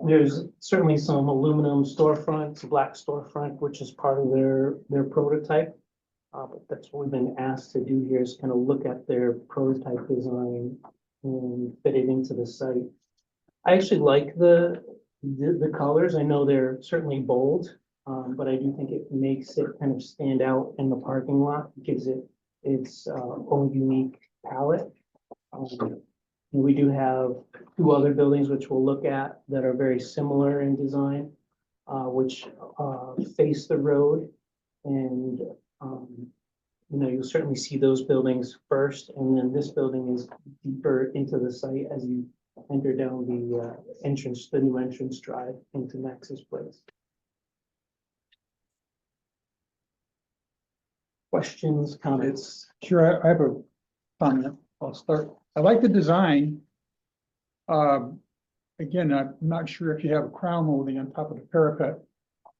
[SPEAKER 4] There's certainly some aluminum storefronts, black storefront, which is part of their prototype. But that's what we've been asked to do here, is kind of look at their prototype design and fit it into the site. I actually like the colors. I know they're certainly bold, but I do think it makes it kind of stand out in the parking lot. It gives it its own unique palette. We do have 2 other buildings which we'll look at that are very similar in design, which face the road. And, you'll certainly see those buildings first, and then this building is deeper into the site as you enter down the new entrance drive into Max's Place. Questions, comments?
[SPEAKER 9] Sure, I have a comment. I'll start. I like the design. Again, I'm not sure if you have a crown molding on top of the parapet,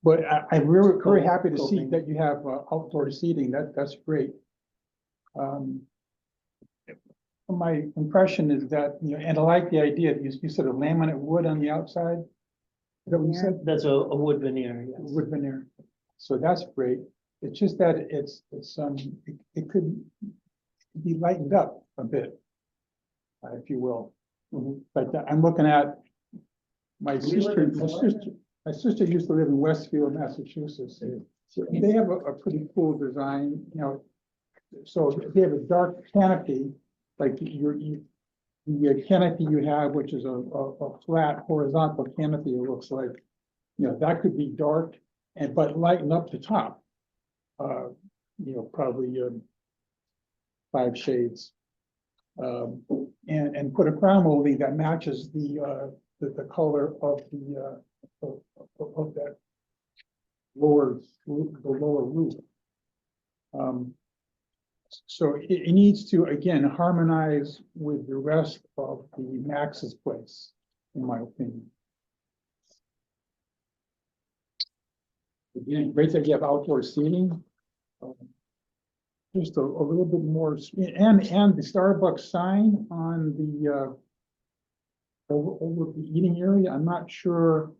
[SPEAKER 9] but I'm really very happy to see that you have outdoor seating. That's great. My impression is that, and I like the idea that you said of laminate wood on the outside. Is that what you said?
[SPEAKER 4] That's a wood veneer, yes.
[SPEAKER 9] Wood veneer. So that's great. It's just that it could be lightened up a bit, if you will. But I'm looking at my sister. My sister used to live in Westfield, Massachusetts. So they have a pretty cool design, So they have a dark canopy, like the canopy you have, which is a flat horizontal canopy. It looks like, that could be dark but lighten up the top. Probably 5 shades. And put a crown molding that matches the color of that lower roof. So it needs to, again, harmonize with the rest of the Max's Place, in my opinion. Again, great that you have outdoor seating. Just a little bit more, and the Starbucks sign on the over the eating area. I'm not sure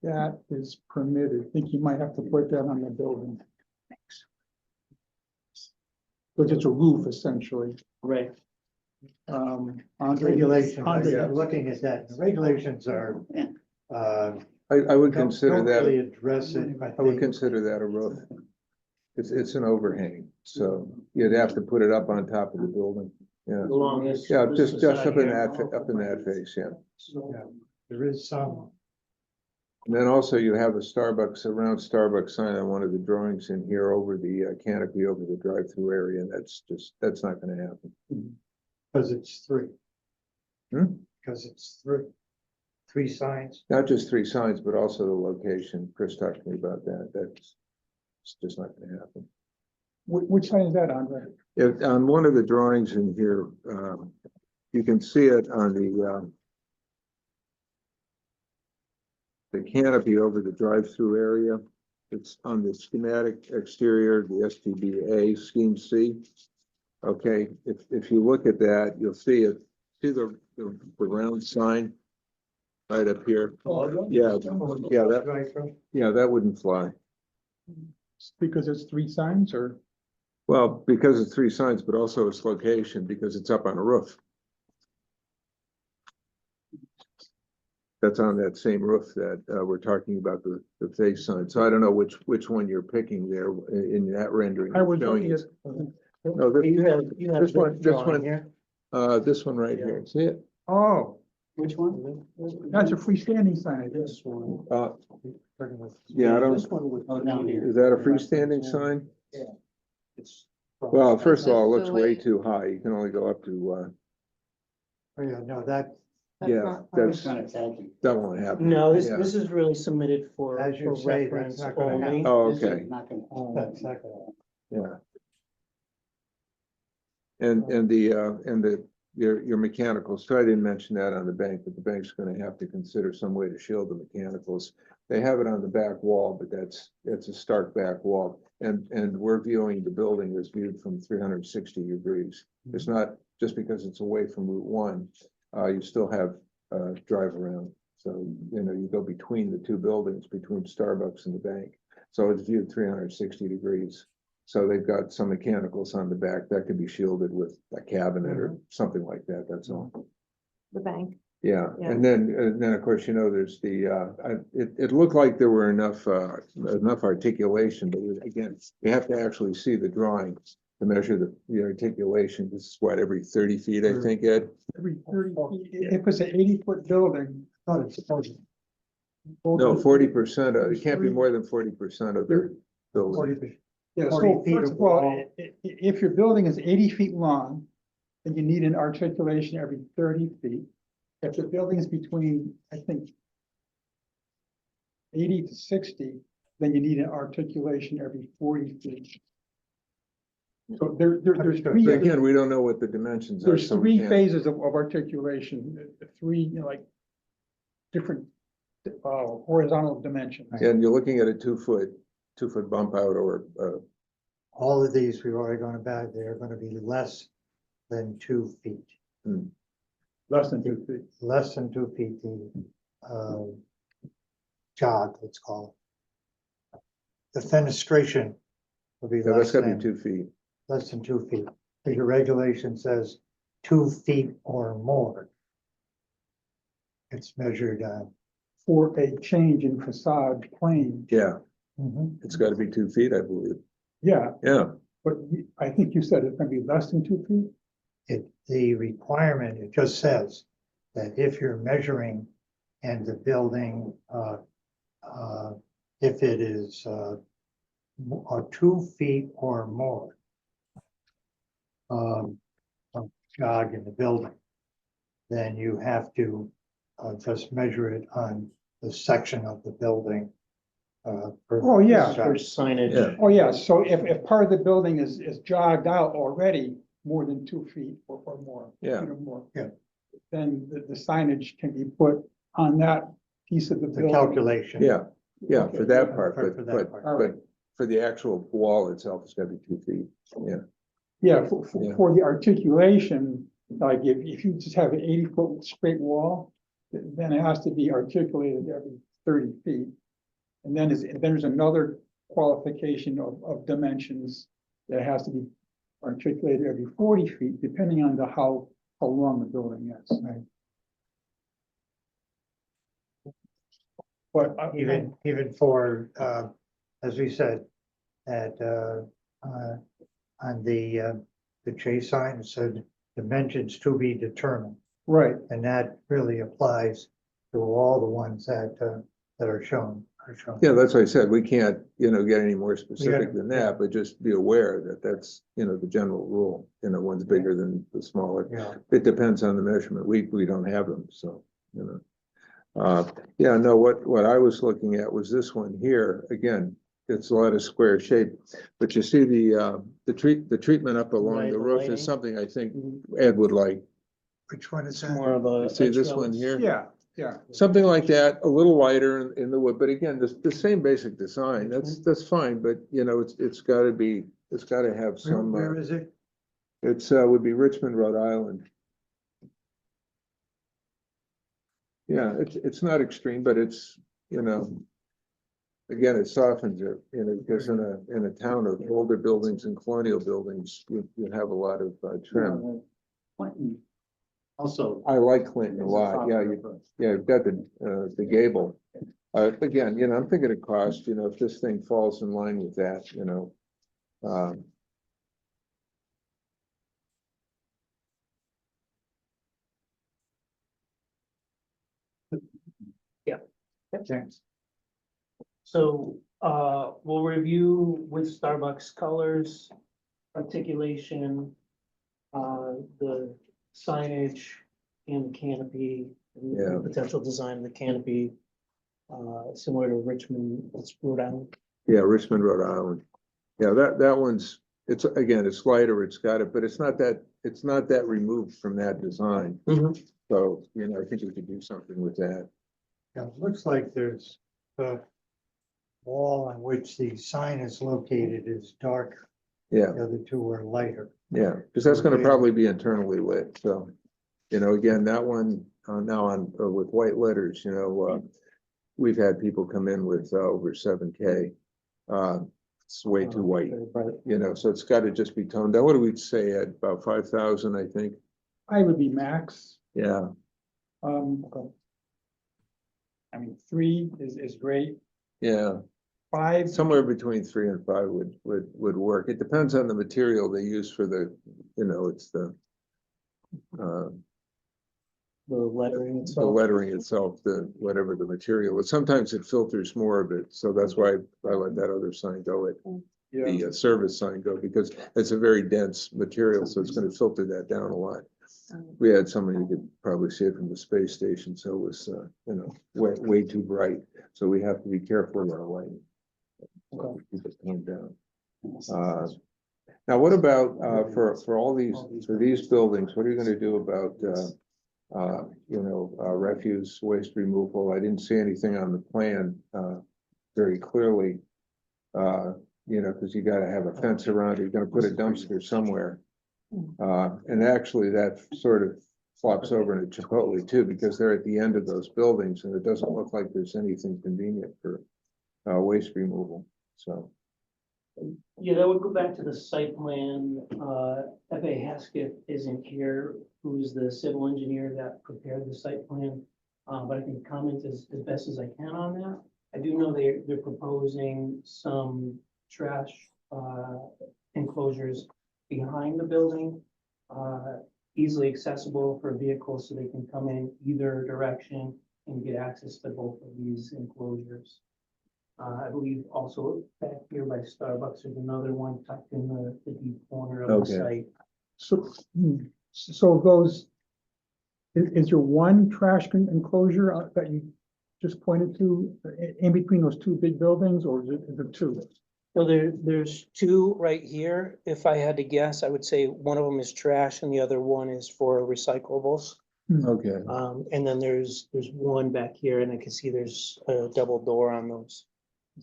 [SPEAKER 9] that is permitted. I think you might have to put that on the building. Because it's a roof essentially.
[SPEAKER 4] Right.
[SPEAKER 2] Regulations, I'm looking at that. The regulations are,
[SPEAKER 1] I would consider
[SPEAKER 2] don't really
[SPEAKER 1] that,
[SPEAKER 2] address it.
[SPEAKER 1] I would consider that a roof. It's an overhang, so you'd have to put it up on top of the building. Yeah,
[SPEAKER 4] Along this.
[SPEAKER 1] yeah,
[SPEAKER 4] this
[SPEAKER 1] just
[SPEAKER 4] facade
[SPEAKER 1] up in
[SPEAKER 4] here.
[SPEAKER 1] that face, yeah.
[SPEAKER 2] Yeah, there is some,
[SPEAKER 1] And then also you have a Starbucks, a round Starbucks sign on one of the drawings in here over the canopy over the drive-through area, and that's not gonna happen.
[SPEAKER 2] because it's three.
[SPEAKER 1] Hmm?
[SPEAKER 2] Because it's three signs.
[SPEAKER 1] Not just 3 signs, but also the location. Chris talked to me about that. That's it's just not gonna happen.
[SPEAKER 9] Which sign is that, Andre?
[SPEAKER 1] If, on one of the drawings in here, you can see it on the canopy over the drive-through area. It's on the schematic exterior, the STBA scheme C. Okay, if you look at that, you'll see it, see the round sign right up here. Yeah, that wouldn't fly.
[SPEAKER 9] Because it's 3 signs or?
[SPEAKER 1] Well, because it's 3 signs, but also its location, because it's up on a roof. That's on that same roof that we're talking about, the face sign. So I don't know which one you're picking there in that rendering.
[SPEAKER 9] I was
[SPEAKER 1] showing
[SPEAKER 9] looking
[SPEAKER 1] us.
[SPEAKER 9] at,
[SPEAKER 1] No, this,
[SPEAKER 4] You have
[SPEAKER 1] this one,
[SPEAKER 4] here.
[SPEAKER 1] this one right here. See it?
[SPEAKER 9] oh,
[SPEAKER 7] Which one?
[SPEAKER 9] that's a freestanding sign, I guess.
[SPEAKER 4] This one.
[SPEAKER 1] Yeah, I
[SPEAKER 4] This
[SPEAKER 1] don't,
[SPEAKER 4] one would go down here.
[SPEAKER 1] is that a freestanding sign?
[SPEAKER 4] It's.
[SPEAKER 1] Well, first of all, it
[SPEAKER 10] So
[SPEAKER 1] looks way
[SPEAKER 10] wait.
[SPEAKER 1] too high. You can only go up to,
[SPEAKER 2] Oh, yeah, no, that,
[SPEAKER 1] yeah,
[SPEAKER 7] It's
[SPEAKER 1] that's,
[SPEAKER 7] kind of tacky.
[SPEAKER 1] that won't happen.
[SPEAKER 4] No, this,
[SPEAKER 1] Yeah.
[SPEAKER 4] this is really submitted for
[SPEAKER 2] As you say, that's
[SPEAKER 4] reference
[SPEAKER 2] not gonna
[SPEAKER 4] only.
[SPEAKER 2] happen.
[SPEAKER 1] Oh,
[SPEAKER 7] This is
[SPEAKER 1] okay,
[SPEAKER 7] Not gonna.
[SPEAKER 2] that's not gonna.
[SPEAKER 1] yeah. And the, your mechanicals, so I didn't mention that on the bank, but the bank's gonna have to consider some way to shield the mechanicals. They have it on the back wall, but that's a stark back wall. And we're viewing the building as viewed from 360 degrees. It's not just because it's away from Route 1, you still have drive around. So, you know, you go between the 2 buildings, between Starbucks and the bank. So it's viewed 360 degrees. So they've got some mechanicals on the back that could be shielded with a cabinet or something like that, that's all.
[SPEAKER 10] The bank.
[SPEAKER 1] Yeah,
[SPEAKER 10] Yeah.
[SPEAKER 1] and then, of course, you know, there's the, it looked like there were enough articulation, but again, you have to actually see the drawing to measure the articulation. This is what, every 30 feet, I think, Ed?
[SPEAKER 9] Every 30 feet, if it's an 80-foot building, I thought it's 40.
[SPEAKER 1] No, 40% of, it can't be more than 40% of the building.
[SPEAKER 2] 40
[SPEAKER 9] Yeah,
[SPEAKER 2] 40
[SPEAKER 9] so
[SPEAKER 2] feet
[SPEAKER 9] first
[SPEAKER 2] of
[SPEAKER 9] of all,
[SPEAKER 2] wall.
[SPEAKER 9] if your building is 80 feet long, then you need an articulation every 30 feet. If the building is between, I think, 80 to 60, then you need an articulation every 40 feet. So there's
[SPEAKER 1] But
[SPEAKER 9] three,
[SPEAKER 1] again, we don't know what the dimensions are.
[SPEAKER 9] there's
[SPEAKER 1] so we
[SPEAKER 9] 3
[SPEAKER 1] can't-
[SPEAKER 9] phases of articulation, 3, you know, like different horizontal dimensions.
[SPEAKER 1] And you're looking at a 2-foot bump out or,
[SPEAKER 2] All of these we've already gone about, they're gonna be less than 2 feet.
[SPEAKER 9] Less than 2 feet.
[SPEAKER 2] Less than 2 feet, jog, let's call it. The fenestration will be
[SPEAKER 1] yeah, that's
[SPEAKER 2] less
[SPEAKER 1] gotta be
[SPEAKER 2] than,
[SPEAKER 1] 2 feet.
[SPEAKER 2] less than 2 feet. But your regulation says 2 feet or more. It's measured,
[SPEAKER 9] For a change in facade plane.
[SPEAKER 1] Yeah,
[SPEAKER 2] mhm.
[SPEAKER 1] it's gotta be 2 feet, I believe.
[SPEAKER 9] Yeah,
[SPEAKER 1] Yeah,
[SPEAKER 9] but I think you said it's gonna be less than 2 feet.
[SPEAKER 2] The requirement, it just says that if you're measuring and the building, if it is, 2 feet or more. Of jog in the building, then you have to, just measure it on the section of the building.
[SPEAKER 9] Oh, yeah.
[SPEAKER 4] For signage.
[SPEAKER 1] Yeah.
[SPEAKER 9] Oh, yeah, so if part of the building is jogged out already more than 2 feet or more.
[SPEAKER 1] Yeah.
[SPEAKER 9] feet or more,
[SPEAKER 2] Yeah.
[SPEAKER 9] Then the signage can be put on that piece of the
[SPEAKER 2] The
[SPEAKER 9] building.
[SPEAKER 2] calculation.
[SPEAKER 1] yeah, for
[SPEAKER 9] Okay.
[SPEAKER 1] that part,
[SPEAKER 2] For
[SPEAKER 1] but,
[SPEAKER 2] that
[SPEAKER 1] but,
[SPEAKER 2] part.
[SPEAKER 9] All right.
[SPEAKER 1] but for the actual wall itself, it's gotta be 2 feet. Yeah,
[SPEAKER 9] Yeah,
[SPEAKER 1] Yeah.
[SPEAKER 9] for the articulation, like if you just have an 80-foot straight wall, then it has to be articulated every 30 feet. And then there's another qualification of dimensions that has to be articulated every 40 feet, depending on how long the building is.
[SPEAKER 2] Right.
[SPEAKER 9] But
[SPEAKER 2] Even for, as we said, at, on the Chase sign, it said dimensions to be determined.
[SPEAKER 9] Right,
[SPEAKER 2] And that really applies to all the ones that are shown.
[SPEAKER 1] Yeah, that's what I said. We can't, get any more specific
[SPEAKER 2] Yeah,
[SPEAKER 1] than
[SPEAKER 2] yeah.
[SPEAKER 1] that, but just be aware that that's, the general rule. One's bigger than the smaller.
[SPEAKER 2] Yeah.
[SPEAKER 1] It depends on the measurement. We don't have them, so, yeah, no, what I was looking at was this one here. Again, it's a lot of square shape, but you see the treatment up along
[SPEAKER 4] Right,
[SPEAKER 1] the
[SPEAKER 4] the
[SPEAKER 1] roof
[SPEAKER 4] lighting.
[SPEAKER 1] is something I think Ed would like.
[SPEAKER 2] Which one is
[SPEAKER 4] It's
[SPEAKER 2] that?
[SPEAKER 4] more of a.
[SPEAKER 1] See this
[SPEAKER 4] a
[SPEAKER 1] one
[SPEAKER 4] trellis.
[SPEAKER 1] here?
[SPEAKER 9] yeah, yeah.
[SPEAKER 1] Something like that, a little lighter in the wood, but again, the same basic design, that's fine, but it's gotta have some,
[SPEAKER 2] Where is it?
[SPEAKER 1] it's, would be Richmond, Rhode Island. Yeah, it's not extreme, but it's, again, it softens it, because in a town of older buildings and colonial buildings, you have a lot of trim.
[SPEAKER 7] Clinton also.
[SPEAKER 1] I like Clinton a lot, yeah, you've got the gable. Again, I'm thinking of cost, if this thing falls in line with that,
[SPEAKER 2] Thanks.
[SPEAKER 4] So, we'll review with Starbucks colors, articulation, the signage and the canopy, and
[SPEAKER 1] Yeah.
[SPEAKER 4] the potential design of the canopy, similar to Richmond, it's Rhode Island.
[SPEAKER 1] Yeah, Richmond, Rhode Island. Yeah, that one's, it's lighter, it's got it, but it's not that removed from that design. So, I think we could do something with that.
[SPEAKER 2] Yeah, it looks like there's the wall on which the sign is located is darker.
[SPEAKER 1] Yeah,
[SPEAKER 2] The other two are lighter.
[SPEAKER 1] yeah, because that's gonna probably be internally lit, so. Again, that one, now on, with white letters, we've had people come in with over 7K. It's way too white, so it's gotta just be toned down. What do we say at about 5,000, I think?
[SPEAKER 9] I would be max.
[SPEAKER 1] Yeah,
[SPEAKER 9] I mean, 3 is great.
[SPEAKER 1] yeah.
[SPEAKER 9] 5,
[SPEAKER 1] Somewhere between 3 and 5 would work. It depends on the material they use for the, it's the
[SPEAKER 4] lettering
[SPEAKER 1] the
[SPEAKER 4] itself.
[SPEAKER 1] lettering itself, whatever the material is. Sometimes it filters more of it, so that's why I let that other sign go,
[SPEAKER 9] yeah.
[SPEAKER 1] the service sign go, because it's a very dense material, so it's gonna filter that down a lot. We had somebody you could probably see it from the space station, so it was, way too bright, so we have to be careful with our lighting. So we keep it toned down. Now, what about, for all these buildings, what are you gonna do about, refuse waste removal? I didn't see anything on the plan, very clearly. Because you gotta have a fence around it, you're gonna put a dumpster somewhere. And actually that sort of flops over into Chipotle too, because they're at the end of those buildings and it doesn't look like there's anything convenient for, waste removal, so.
[SPEAKER 4] Yeah, that would go back to the site plan. F.A. Haskett isn't here, who's the civil engineer that prepared the site plan. But I can comment as best as I can on that. I do know they're proposing some trash enclosures behind the building, easily accessible for vehicles so they can come in either direction and get access to both of these enclosures. I believe also back here by Starbucks, there's another one tucked in the deep corner of the
[SPEAKER 1] Okay.
[SPEAKER 4] site.
[SPEAKER 9] So those, is there one trash enclosure that you just pointed to in between those two big buildings, or is it 2?
[SPEAKER 4] So there's 2 right here. If I had to guess, I would say one of them is trash and the other one is for recyclables.
[SPEAKER 1] Okay,
[SPEAKER 4] And then there's one back here, and I can see there's a double door on those.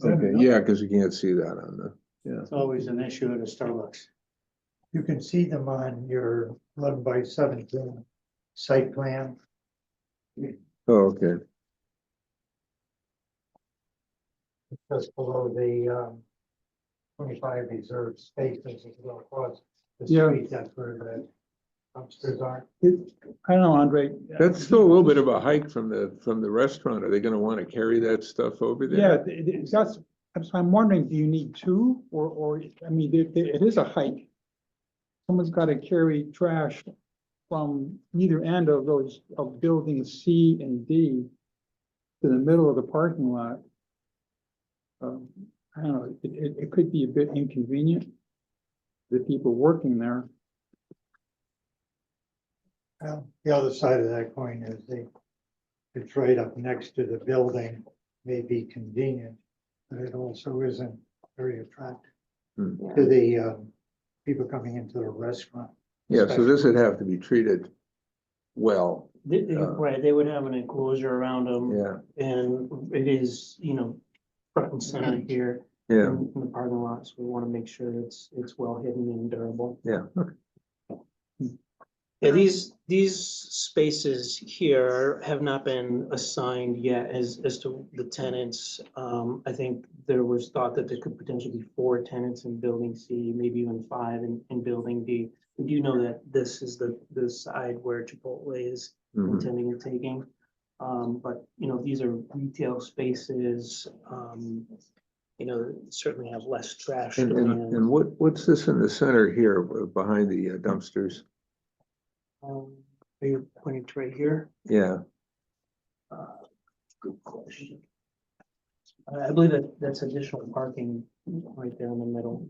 [SPEAKER 1] okay, yeah, because you can't see that on the, yeah.
[SPEAKER 7] It's always an issue at a Starbucks.
[SPEAKER 2] You can see them on your 11/17 site plan.
[SPEAKER 1] Oh, okay,
[SPEAKER 2] Just below the 25 reserved spaces as well across the
[SPEAKER 9] Yeah.
[SPEAKER 2] street, that's where the dumpsters are.
[SPEAKER 9] I don't know, Andre.
[SPEAKER 1] that's still a little bit of a hike from the restaurant. Are they gonna want to carry that stuff over there?
[SPEAKER 9] Yeah, that's, So I'm wondering, do you need two or, I mean, it is a hike. Someone's got to carry trash from either end of those, of buildings C and D to the middle of the parking lot. I don't know, it could be a bit inconvenient. The people working there.
[SPEAKER 2] Well, the other side of that coin is it's right up next to the building, may be convenient, but it also isn't very attractive to the people coming into the restaurant.
[SPEAKER 1] Yeah, so this would have to be treated well,
[SPEAKER 4] Right, they would have an enclosure around them.
[SPEAKER 1] yeah,
[SPEAKER 4] And it is, front and center here
[SPEAKER 1] yeah,
[SPEAKER 4] in the parking lot, so we want to make sure it's well hidden and durable.
[SPEAKER 1] yeah.
[SPEAKER 4] Yeah, these spaces here have not been assigned yet as to the tenants. I think there was thought that there could potentially be 4 tenants in building C, maybe even 5 in building D. We do know that this is the side where Chipotle is
[SPEAKER 1] Mhm.
[SPEAKER 4] intending on taking. But these are retail spaces, certainly have less trash.
[SPEAKER 1] And,
[SPEAKER 4] demand.
[SPEAKER 1] and what's this in the center here behind the dumpsters?
[SPEAKER 4] Are you pointing to right here?
[SPEAKER 1] Yeah,
[SPEAKER 4] Good question. I believe that's additional parking right there in the middle.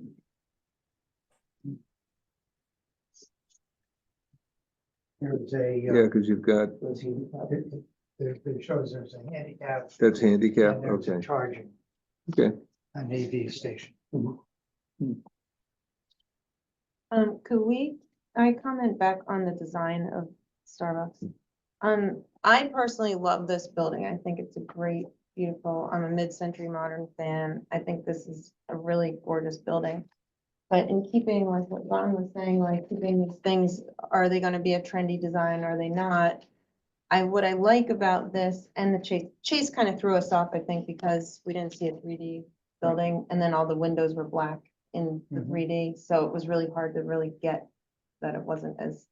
[SPEAKER 2] There's a,
[SPEAKER 1] yeah, because you've got,
[SPEAKER 2] it shows there's a handicap.
[SPEAKER 1] that's handicap,
[SPEAKER 2] And there's a
[SPEAKER 1] okay,
[SPEAKER 2] charging,
[SPEAKER 1] okay.
[SPEAKER 2] an AV station.
[SPEAKER 10] I comment back on the design of Starbucks. I personally love this building. I think it's a great, beautiful, I'm a mid-century modern fan. I think this is a really gorgeous building. But in keeping with what Ron was saying, like keeping these things, are they gonna be a trendy design? Are they not? What I like about this and the Chase kind of threw us off, I think, because we didn't see a 3D building and then all the windows were black in the 3D. So it was really hard to really get that it wasn't as,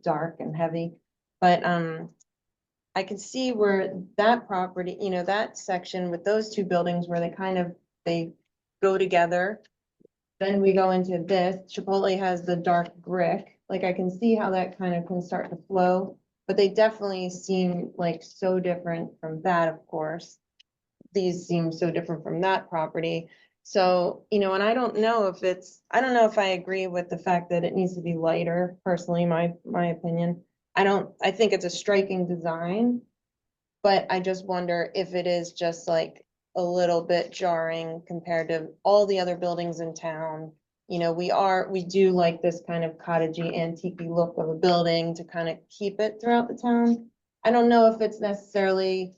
[SPEAKER 10] dark and heavy. But I can see where that property, that section with those 2 buildings where they go together. Then we go into this, Chipotle has the dark brick, like I can see how that kind of can start to flow. But they definitely seem like so different from that, of course. These seem so different from that property. So, and I don't know if I agree with the fact that it needs to be lighter, personally, my opinion. I think it's a striking design, but I just wonder if it is just like a little bit jarring compared to all the other buildings in town. We do like this kind of cottagey antique look of a building to kind of keep it throughout the town. I don't know if it's necessarily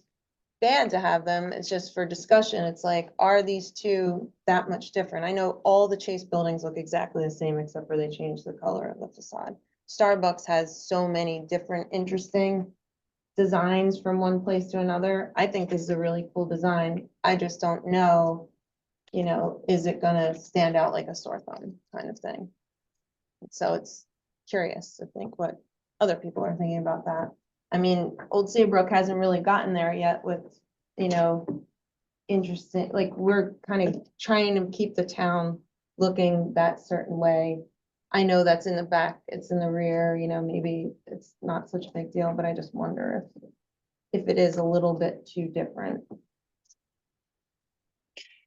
[SPEAKER 10] bad to have them. It's just for discussion. It's like, are these 2 that much different? I know all the Chase buildings look exactly the same, except for they changed the color of the facade. Starbucks has so many different interesting designs from one place to another. I think this is a really cool design. I just don't know, is it gonna stand out like a sore thumb kind of thing? So it's curious to think what other people are thinking about that. I mean, Old Saybrook hasn't really gotten there yet with, interesting, like we're kind of trying to keep the town looking that certain way. I know that's in the back, it's in the rear, maybe it's not such a big deal, but I just wonder if it is a little bit too different.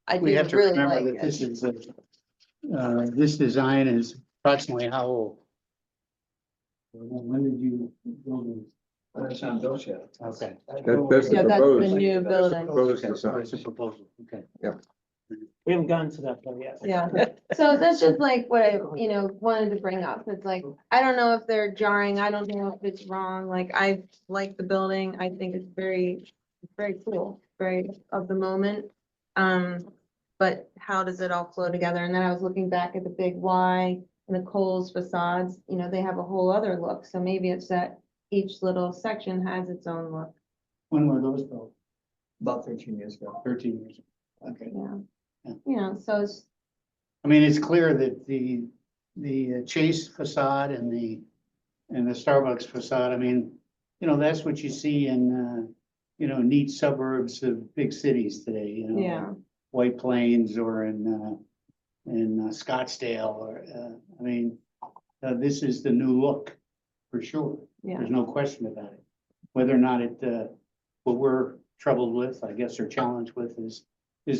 [SPEAKER 10] I
[SPEAKER 7] We
[SPEAKER 10] do
[SPEAKER 7] have to
[SPEAKER 10] really
[SPEAKER 7] remember
[SPEAKER 10] like
[SPEAKER 7] that
[SPEAKER 10] it.
[SPEAKER 7] this is, this design is approximately how old? When did you build it?
[SPEAKER 3] It's not built yet.
[SPEAKER 7] Okay.
[SPEAKER 1] That's the
[SPEAKER 10] Yeah, that's the
[SPEAKER 1] proposed,
[SPEAKER 10] new building.
[SPEAKER 1] proposed
[SPEAKER 7] Oh,
[SPEAKER 1] design.
[SPEAKER 7] it's a proposal, okay.
[SPEAKER 4] We haven't gotten to that point yet.
[SPEAKER 10] Yeah, so that's just like what I, wanted to bring up. It's like, I don't know if they're jarring. I don't know if it's wrong. Like, I like the building. I think it's very cool, very of the moment. But how does it all flow together? And then I was looking back at the big Y and the Kohl's facades, they have a whole other look. So maybe it's that each little section has its own look.
[SPEAKER 7] When were those built?
[SPEAKER 3] About 13 years ago.
[SPEAKER 7] 13 years. Okay.
[SPEAKER 10] Yeah. So it's,
[SPEAKER 7] I mean, it's clear that the Chase facade and the Starbucks facade, I mean, that's what you see in, neat suburbs of big cities today,
[SPEAKER 10] yeah,
[SPEAKER 7] White Plains or in Scottsdale or, I mean, this is the new look for sure.
[SPEAKER 10] Yeah,
[SPEAKER 7] There's no question about it. Whether or not what we're troubled with, I guess, or challenged with is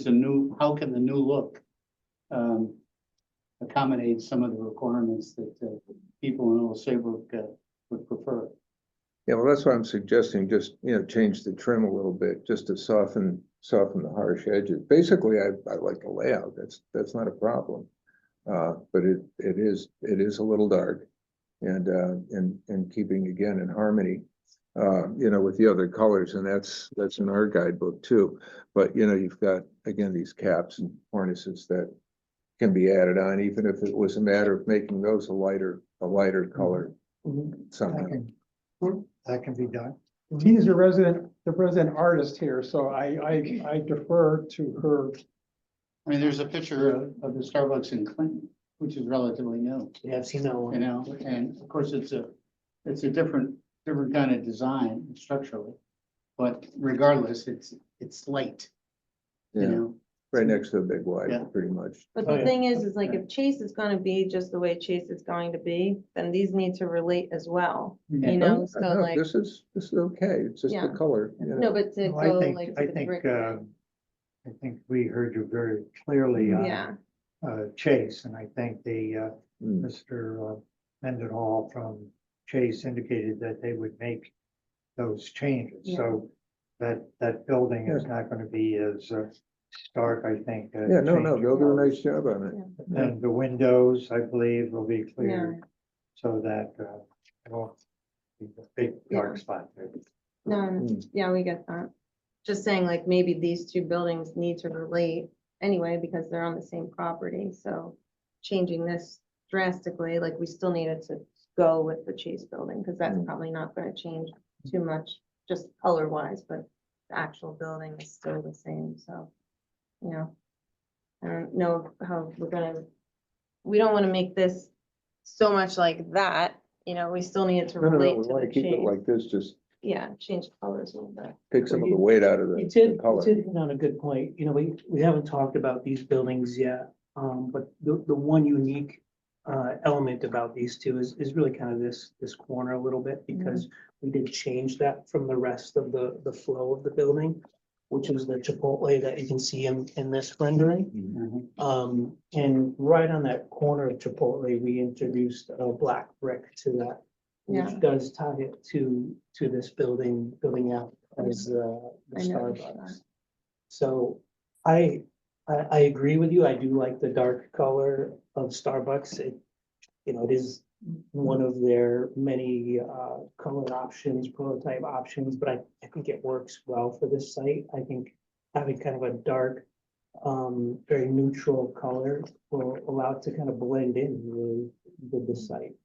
[SPEAKER 7] the new, how can the new look accommodate some of the requirements that people in Old Saybrook would prefer?
[SPEAKER 1] Yeah, well, that's why I'm suggesting just, change the trim a little bit, just to soften the harsh edges. Basically, I like the layout. That's not a problem. But it is a little dark and keeping again in harmony, with the other colors, and that's in our guidebook too. But, you've got, again, these caps and cornices that can be added on, even if it was a matter of making those a lighter color somehow.
[SPEAKER 2] That can be done.
[SPEAKER 9] Tina's the resident artist here, so I defer to her.
[SPEAKER 7] I mean, there's a picture of the Starbucks in Clinton, which is relatively new,
[SPEAKER 4] Yeah, I've seen that one.
[SPEAKER 7] and of course, it's a different kind of design structurally. But regardless, it's light,
[SPEAKER 1] Yeah, right next to the big Y,
[SPEAKER 7] Yeah.
[SPEAKER 1] pretty much.
[SPEAKER 10] but
[SPEAKER 4] Oh,
[SPEAKER 10] the
[SPEAKER 4] yeah.
[SPEAKER 10] thing is like if Chase is gonna be just the way Chase is going to be, then these need to relate as well, you know, so
[SPEAKER 1] No,
[SPEAKER 10] like,
[SPEAKER 1] this is okay. It's just the
[SPEAKER 10] Yeah.
[SPEAKER 1] color.
[SPEAKER 10] no, but to
[SPEAKER 2] No,
[SPEAKER 10] go like
[SPEAKER 2] I
[SPEAKER 10] to the
[SPEAKER 2] think,
[SPEAKER 10] brick.
[SPEAKER 2] I think we heard you very clearly on
[SPEAKER 10] Yeah,
[SPEAKER 2] Chase, and I think
[SPEAKER 1] Mm.
[SPEAKER 2] Mr. Mendenhall from Chase indicated that they would make those changes.
[SPEAKER 10] Yeah.
[SPEAKER 2] So that building is not going to be as stark, I think.
[SPEAKER 1] Yeah, no, they'll do a nice job on it.
[SPEAKER 2] And the windows, I believe, will be
[SPEAKER 10] yeah,
[SPEAKER 2] cleared so that won't be a big dark
[SPEAKER 10] Yeah.
[SPEAKER 2] spot there.
[SPEAKER 10] no,
[SPEAKER 1] Mm.
[SPEAKER 10] yeah, we get that. Just saying like maybe these two buildings need to relate anyway, because they're on the same property, so changing this drastically, like we still needed to go with the Chase building, because that's
[SPEAKER 1] Mm.
[SPEAKER 10] probably not gonna change too much, just color wise, but the actual building is still the same, so, you know. I don't know how we don't wanna make this so much like that, we still need it to
[SPEAKER 1] No,
[SPEAKER 10] relate
[SPEAKER 1] we
[SPEAKER 10] to
[SPEAKER 1] want
[SPEAKER 10] the
[SPEAKER 1] to keep it
[SPEAKER 10] change.
[SPEAKER 1] like this, just
[SPEAKER 10] Yeah, change colors a little bit.
[SPEAKER 1] take some of the weight out of
[SPEAKER 4] You
[SPEAKER 1] the
[SPEAKER 4] did
[SPEAKER 1] color.
[SPEAKER 4] hit on a good point. We haven't talked about these buildings yet. But the one unique element about these two is really kind of this corner a little bit, because we did change that from the rest of the flow of the building, which is the Chipotle that you can see in this rendering. And right on that corner of Chipotle, we introduced a black brick to that,
[SPEAKER 10] Yeah.
[SPEAKER 4] which does tie it to this building out as the
[SPEAKER 10] I noticed that.
[SPEAKER 4] Starbucks. So I agree with you. I do like the dark color of Starbucks. It is one of their many color options, prototype options, but I think it works well for this site. I think having kind of a dark, very neutral color will allow it to kind of blend in really with the site.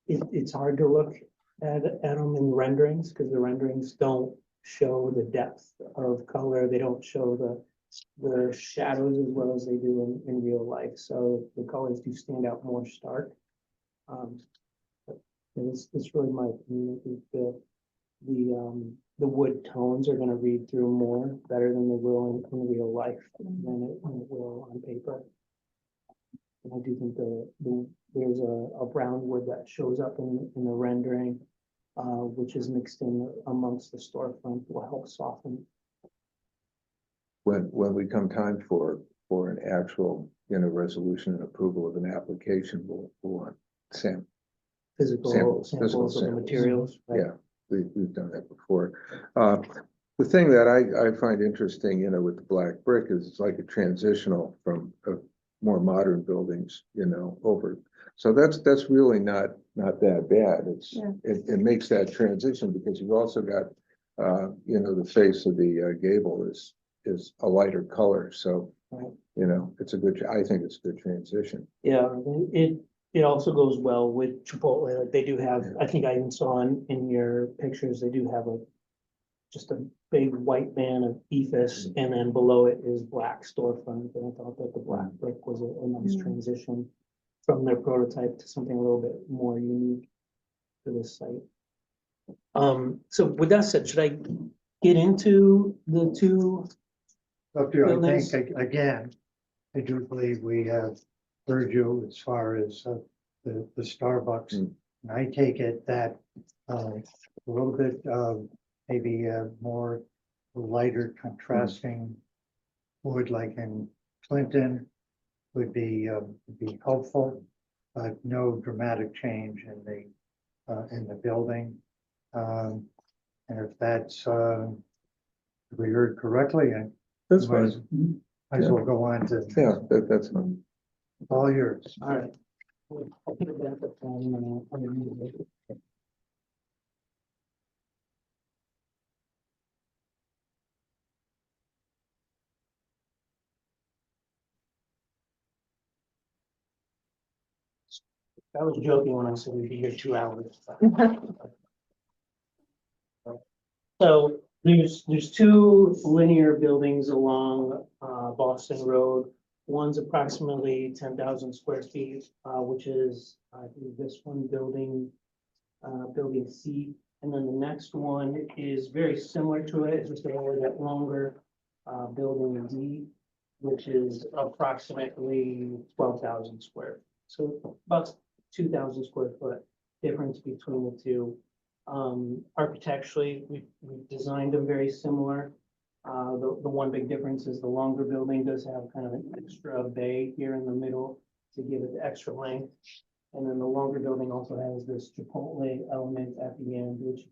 [SPEAKER 4] It's hard to look at them in renderings, because the renderings don't show the depth of color. They don't show the shadows as well as they do in real life. So the colors do stand out more stark. But it's really my opinion. I think the wood tones are gonna read through more better than they will in real life than it will on paper. And I do think there's a brown wood that shows up in the rendering, which is mixed in amongst the storefront, will help soften.
[SPEAKER 1] When we come time for an actual, resolution and approval of an application, we'll want
[SPEAKER 4] Physical
[SPEAKER 1] Samples,
[SPEAKER 4] samples of the
[SPEAKER 1] samples.
[SPEAKER 4] materials. Right?
[SPEAKER 1] Yeah, we've done that before. The thing that I find interesting, with the black brick is it's like a transitional from more modern buildings, over. So that's really not that bad.
[SPEAKER 10] Yeah.
[SPEAKER 1] It makes that transition because you've also got, the face of the gable is a lighter color. So,
[SPEAKER 4] Right.
[SPEAKER 1] I think it's a good transition.
[SPEAKER 4] Yeah, it also goes well with Chipotle. Like they do have, I think I even saw in your pictures, they do have just a big white band of ethos, and then below it is black storefront. And I thought that the black brick was a nice transition from their prototype to something a little bit more unique to this site. So with that said, should I get into the two.
[SPEAKER 2] Up to, I
[SPEAKER 4] Buildings.
[SPEAKER 2] think, again, I do believe we have heard you as far as the Starbucks.
[SPEAKER 1] Mm.
[SPEAKER 2] And I take it that a little bit maybe more lighter contrasting wood like in Clinton would be helpful, but no dramatic change in the building. And if that's if we heard correctly, and
[SPEAKER 1] That's
[SPEAKER 2] might
[SPEAKER 1] fine.
[SPEAKER 2] as well go on to
[SPEAKER 1] Yeah, that's fine.
[SPEAKER 2] all yours.
[SPEAKER 4] All right. I'll put it back up on the- I was joking when I said we'd be here 2 hours. So there's two linear buildings along Boston Road. One's approximately 10,000 square feet, which is, I think, this one building, building C. And then the next one is very similar to it, it's just a little bit longer, building D, which is approximately 12,000 square. So about 2,000 square foot difference between the two. Architecturally, we've designed them very similar. The one big difference is the longer building does have kind of an extra bay here in the middle to give it the extra length. And then the longer building also has this Chipotle element at the end, which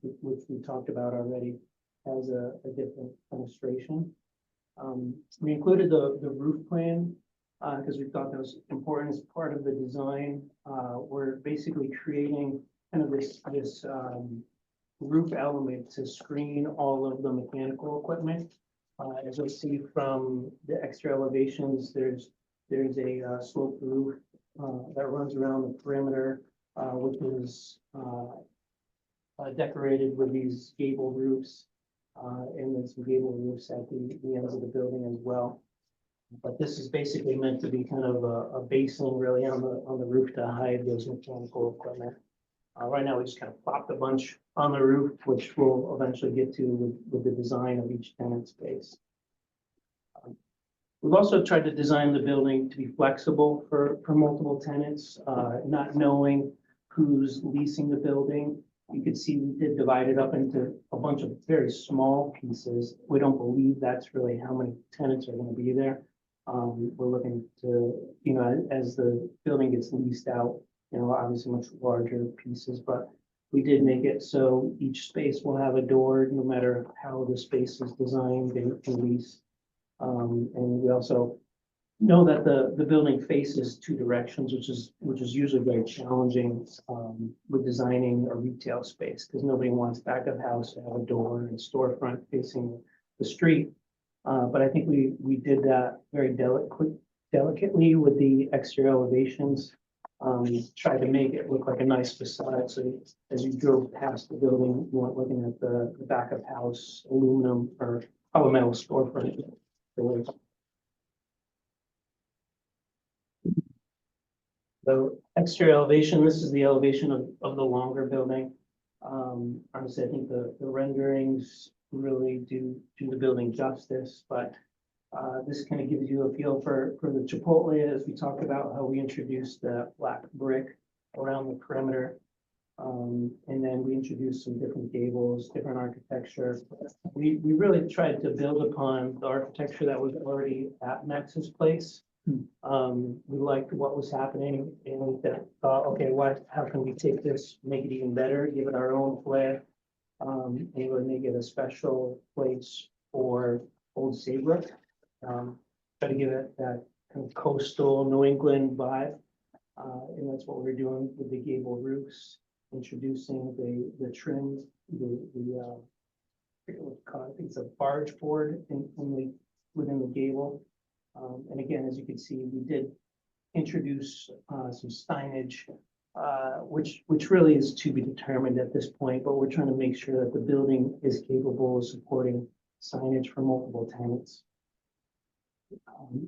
[SPEAKER 4] we talked about already, has a different illustration. We included the roof plan because we thought that was important as part of the design. We're basically creating kind of this roof element to screen all of the mechanical equipment. As you'll see from the extra elevations, there's a sloped roof that runs around the perimeter, which is decorated with these gable roofs, and then some gable roofs at the ends of the building as well. But this is basically meant to be kind of a basin really on the roof to hide those mechanical equipment. Right now, we just kind of plopped a bunch on the roof, which we'll eventually get to with the design of each tenant space. We've also tried to design the building to be flexible for multiple tenants, not knowing who's leasing the building. You can see we did divide it up into a bunch of very small pieces. We don't believe that's really how many tenants are going to be there. We're looking to, as the building gets leased out, obviously much larger pieces, but we did make it so each space will have a door, no matter how the space is designed and leased. And we also know that the building faces two directions, which is usually very challenging with designing a retail space, because nobody wants back of house to have a door and storefront facing the street. But I think we did that very delicately with the exterior elevations. Tried to make it look like a nice facade, so as you drove past the building, you weren't looking at the back of house aluminum or metal storefront. The exterior elevation, this is the elevation of the longer building. Honestly, I think the renderings really do the building justice, but this kind of gives you a feel for the Chipotle, as we talked about how we introduced the black brick around the perimeter. And then we introduced some different gables, different architecture. We really tried to build upon the architecture that was already at Max's place. We liked what was happening and we thought, okay, how can we take this, make it even better, give it our own flair, and really make it a special place for Old Saybrook. Try to give it that kind of coastal New England vibe. And that's what we're doing with the gable roofs, introducing the trim, I forget what it's called, I think it's a barge board within the gable. And again, as you can see, we did introduce some signage, which really is to be determined at this point, but we're trying to make sure that the building is capable of supporting signage for multiple tenants.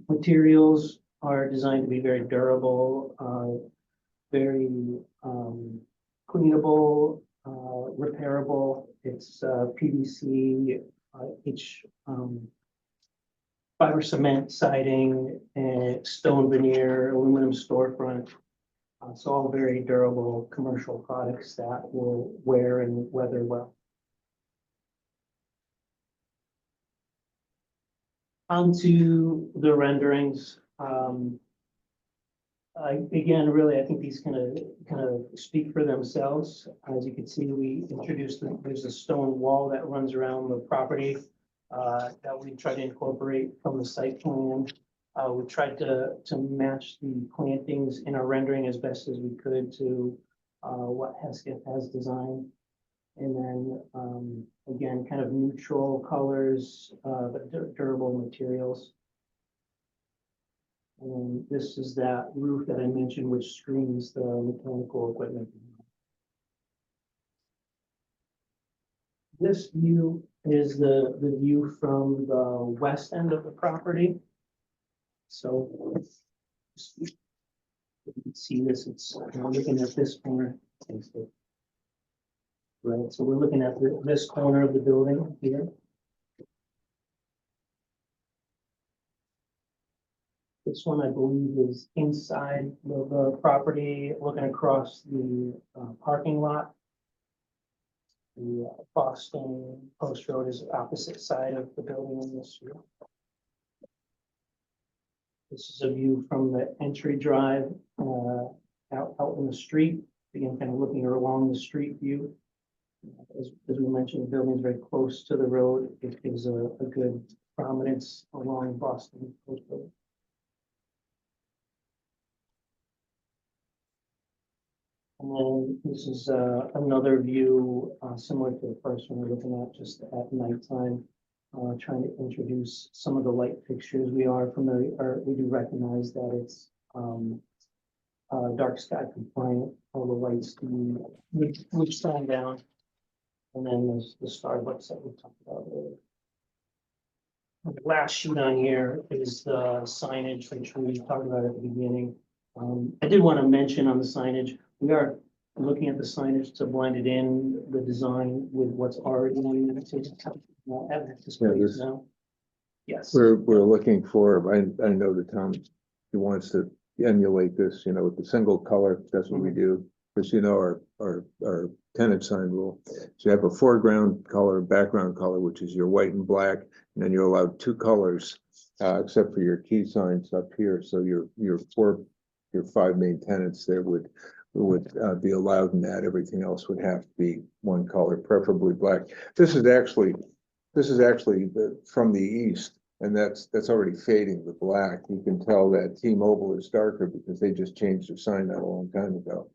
[SPEAKER 4] Materials are designed to be very durable, very cleanable, repairable. It's PVC, each, fiber cement siding and stone veneer, aluminum storefront. It's all very durable commercial products that will wear and weather well. Onto the renderings. Again, really, I think these kind of speak for themselves. As you can see, we introduced, there's a stone wall that runs around the property that we tried to incorporate from the site plan. We tried to match the plantings in our rendering as best as we could to what Hesketh has designed. And then, again, kind of neutral colors, but durable materials. And this is that roof that I mentioned, which screens the mechanical equipment. This view is the view from the west end of the property. So you can see this, it's looking at this corner. Right, so we're looking at this corner of the building here. This one, I believe, is inside the property, looking across the parking lot. The Boston Post Road is opposite side of the building in this view. This is a view from the entry drive out in the street. Again, kind of looking along the street view. As we mentioned, the building is very close to the road. It gives a good prominence along Boston Post Road. And then this is another view similar to the first one we're looking at, just at nighttime, trying to introduce some of the light fixtures. We are familiar, or we do recognize that it's dark sky compliant. All the lights we shine down, and then there's the Starbucks that we talked about earlier. The last sheet on here is the signage, which we talked about at the beginning. I did want to mention on the signage, we are looking at the signage to blend it in the design with what's already on the evidence displays now. Yes.
[SPEAKER 1] We're looking for, I know the town, he wants to emulate this, you know, with the single color, that's what we do. Because you know, our tenant sign rule, so you have a foreground color, background color, which is your white and black, and then you're allowed two colors, except for your key signs up here. So your five main tenants there would be allowed in that. Everything else would have to be one color, preferably black. This is actually from the east, and that's already fading the black. You can tell that T-Mobile is darker because they just changed their sign not a long time ago.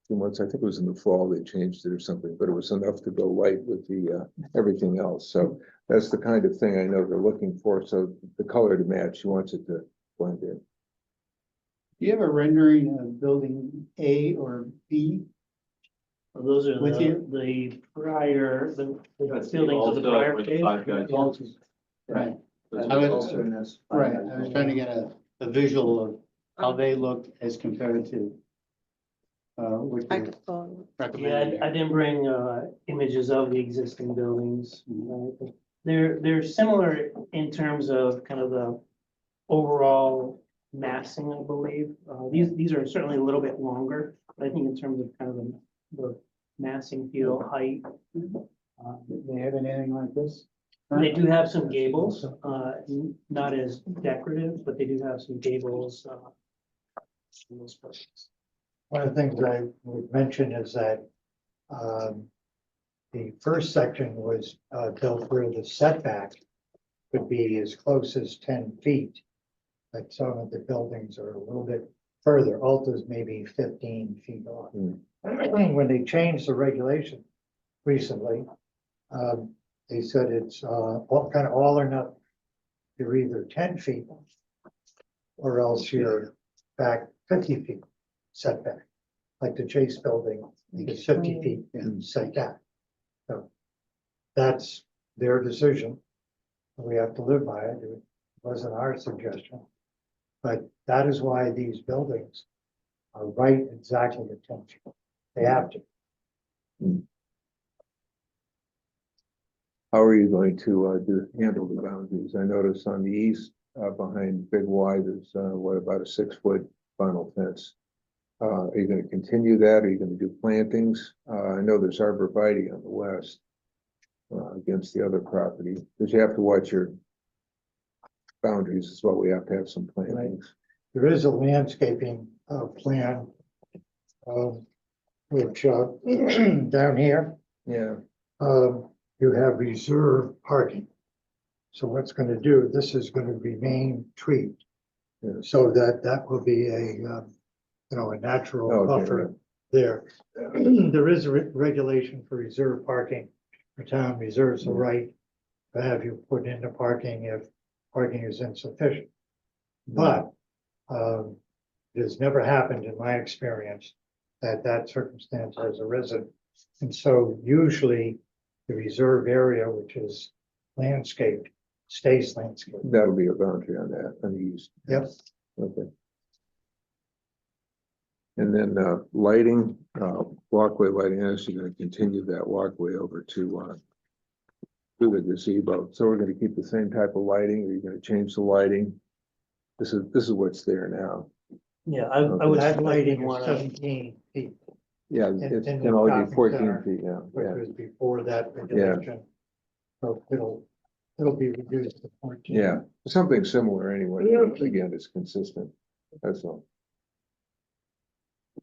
[SPEAKER 1] Few months, I think it was in the fall, they changed it or something, but it was enough to go light with the everything else. So that's the kind of thing I know they're looking for. So the color to match, she wants it to blend in.
[SPEAKER 7] Do you have a rendering of building A or B?
[SPEAKER 4] Well, those are
[SPEAKER 7] With you?
[SPEAKER 4] the prior, the
[SPEAKER 11] That's the
[SPEAKER 4] buildings of the
[SPEAKER 11] also
[SPEAKER 4] prior
[SPEAKER 11] with
[SPEAKER 4] phase.
[SPEAKER 11] five guys.
[SPEAKER 7] Right,
[SPEAKER 3] That's
[SPEAKER 7] I was-
[SPEAKER 3] also in this.
[SPEAKER 7] right. I was trying to get a visual of how they look as compared to what
[SPEAKER 10] I
[SPEAKER 7] you're
[SPEAKER 10] could pull.
[SPEAKER 4] Yeah,
[SPEAKER 7] recommending.
[SPEAKER 4] I didn't bring images of the existing buildings. But they're similar in terms of kind of the overall massing, I believe. These are certainly a little bit longer, but I think in terms of kind of the massing feel, height.
[SPEAKER 7] They have anything like this?
[SPEAKER 4] They do have some gables, not as decorative, but they do have some gables. In those places.
[SPEAKER 2] One of the things I would mention is that the first section was built where the setback could be as close as 10 feet. Like some of the buildings are a little bit further, Alta's maybe 15 feet off. When they changed the regulation recently, they said it's kind of all or nothing. You're either 10 feet or else you're back 50 feet setback. Like the Chase building, it's 50 feet setback. So that's their decision. We have to live by it. It wasn't our suggestion. But that is why these buildings are right exactly at 10 feet. They have to.
[SPEAKER 1] How are you going to handle the boundaries? I noticed on the east, behind Big Y, there's, what, about a 6-foot vinyl fence. Are you gonna continue that? Are you gonna do plantings? I know there's arborvitae on the west, against the other property, because you have to watch your boundaries as well. We have to have some plantings.
[SPEAKER 2] There is a landscaping plan, which down here,
[SPEAKER 1] Yeah,
[SPEAKER 2] you have reserve parking. So what's gonna do, this is gonna remain treed.
[SPEAKER 1] Yeah.
[SPEAKER 2] So that will be a natural
[SPEAKER 1] Okay,
[SPEAKER 2] buffer there. There is a regulation for reserve parking. The town reserves the right to have you put into parking if parking is insufficient. But it has never happened in my experience that circumstance has arisen. And so usually the reserve area, which is landscaped, stays landscaped.
[SPEAKER 1] that'll be a boundary on that, on the east.
[SPEAKER 2] Yep.
[SPEAKER 1] Okay. And then, lighting, walkway lighting, I actually gonna continue that walkway over to the gazebo. So we're gonna keep the same type of lighting, or are you gonna change the lighting? This is what's there now.
[SPEAKER 4] Yeah, I would
[SPEAKER 2] That
[SPEAKER 4] have
[SPEAKER 2] lighting is
[SPEAKER 4] wanna,
[SPEAKER 2] 17 feet,
[SPEAKER 1] Yeah,
[SPEAKER 2] And-
[SPEAKER 1] it
[SPEAKER 2] and
[SPEAKER 1] can
[SPEAKER 2] the
[SPEAKER 1] only be
[SPEAKER 2] shopping
[SPEAKER 1] 14
[SPEAKER 2] center,
[SPEAKER 1] feet, yeah,
[SPEAKER 2] which
[SPEAKER 1] yeah,
[SPEAKER 2] was before that regulation. So it'll be reduced to 14.
[SPEAKER 1] yeah, something similar anyway. Again, it's consistent, that's all.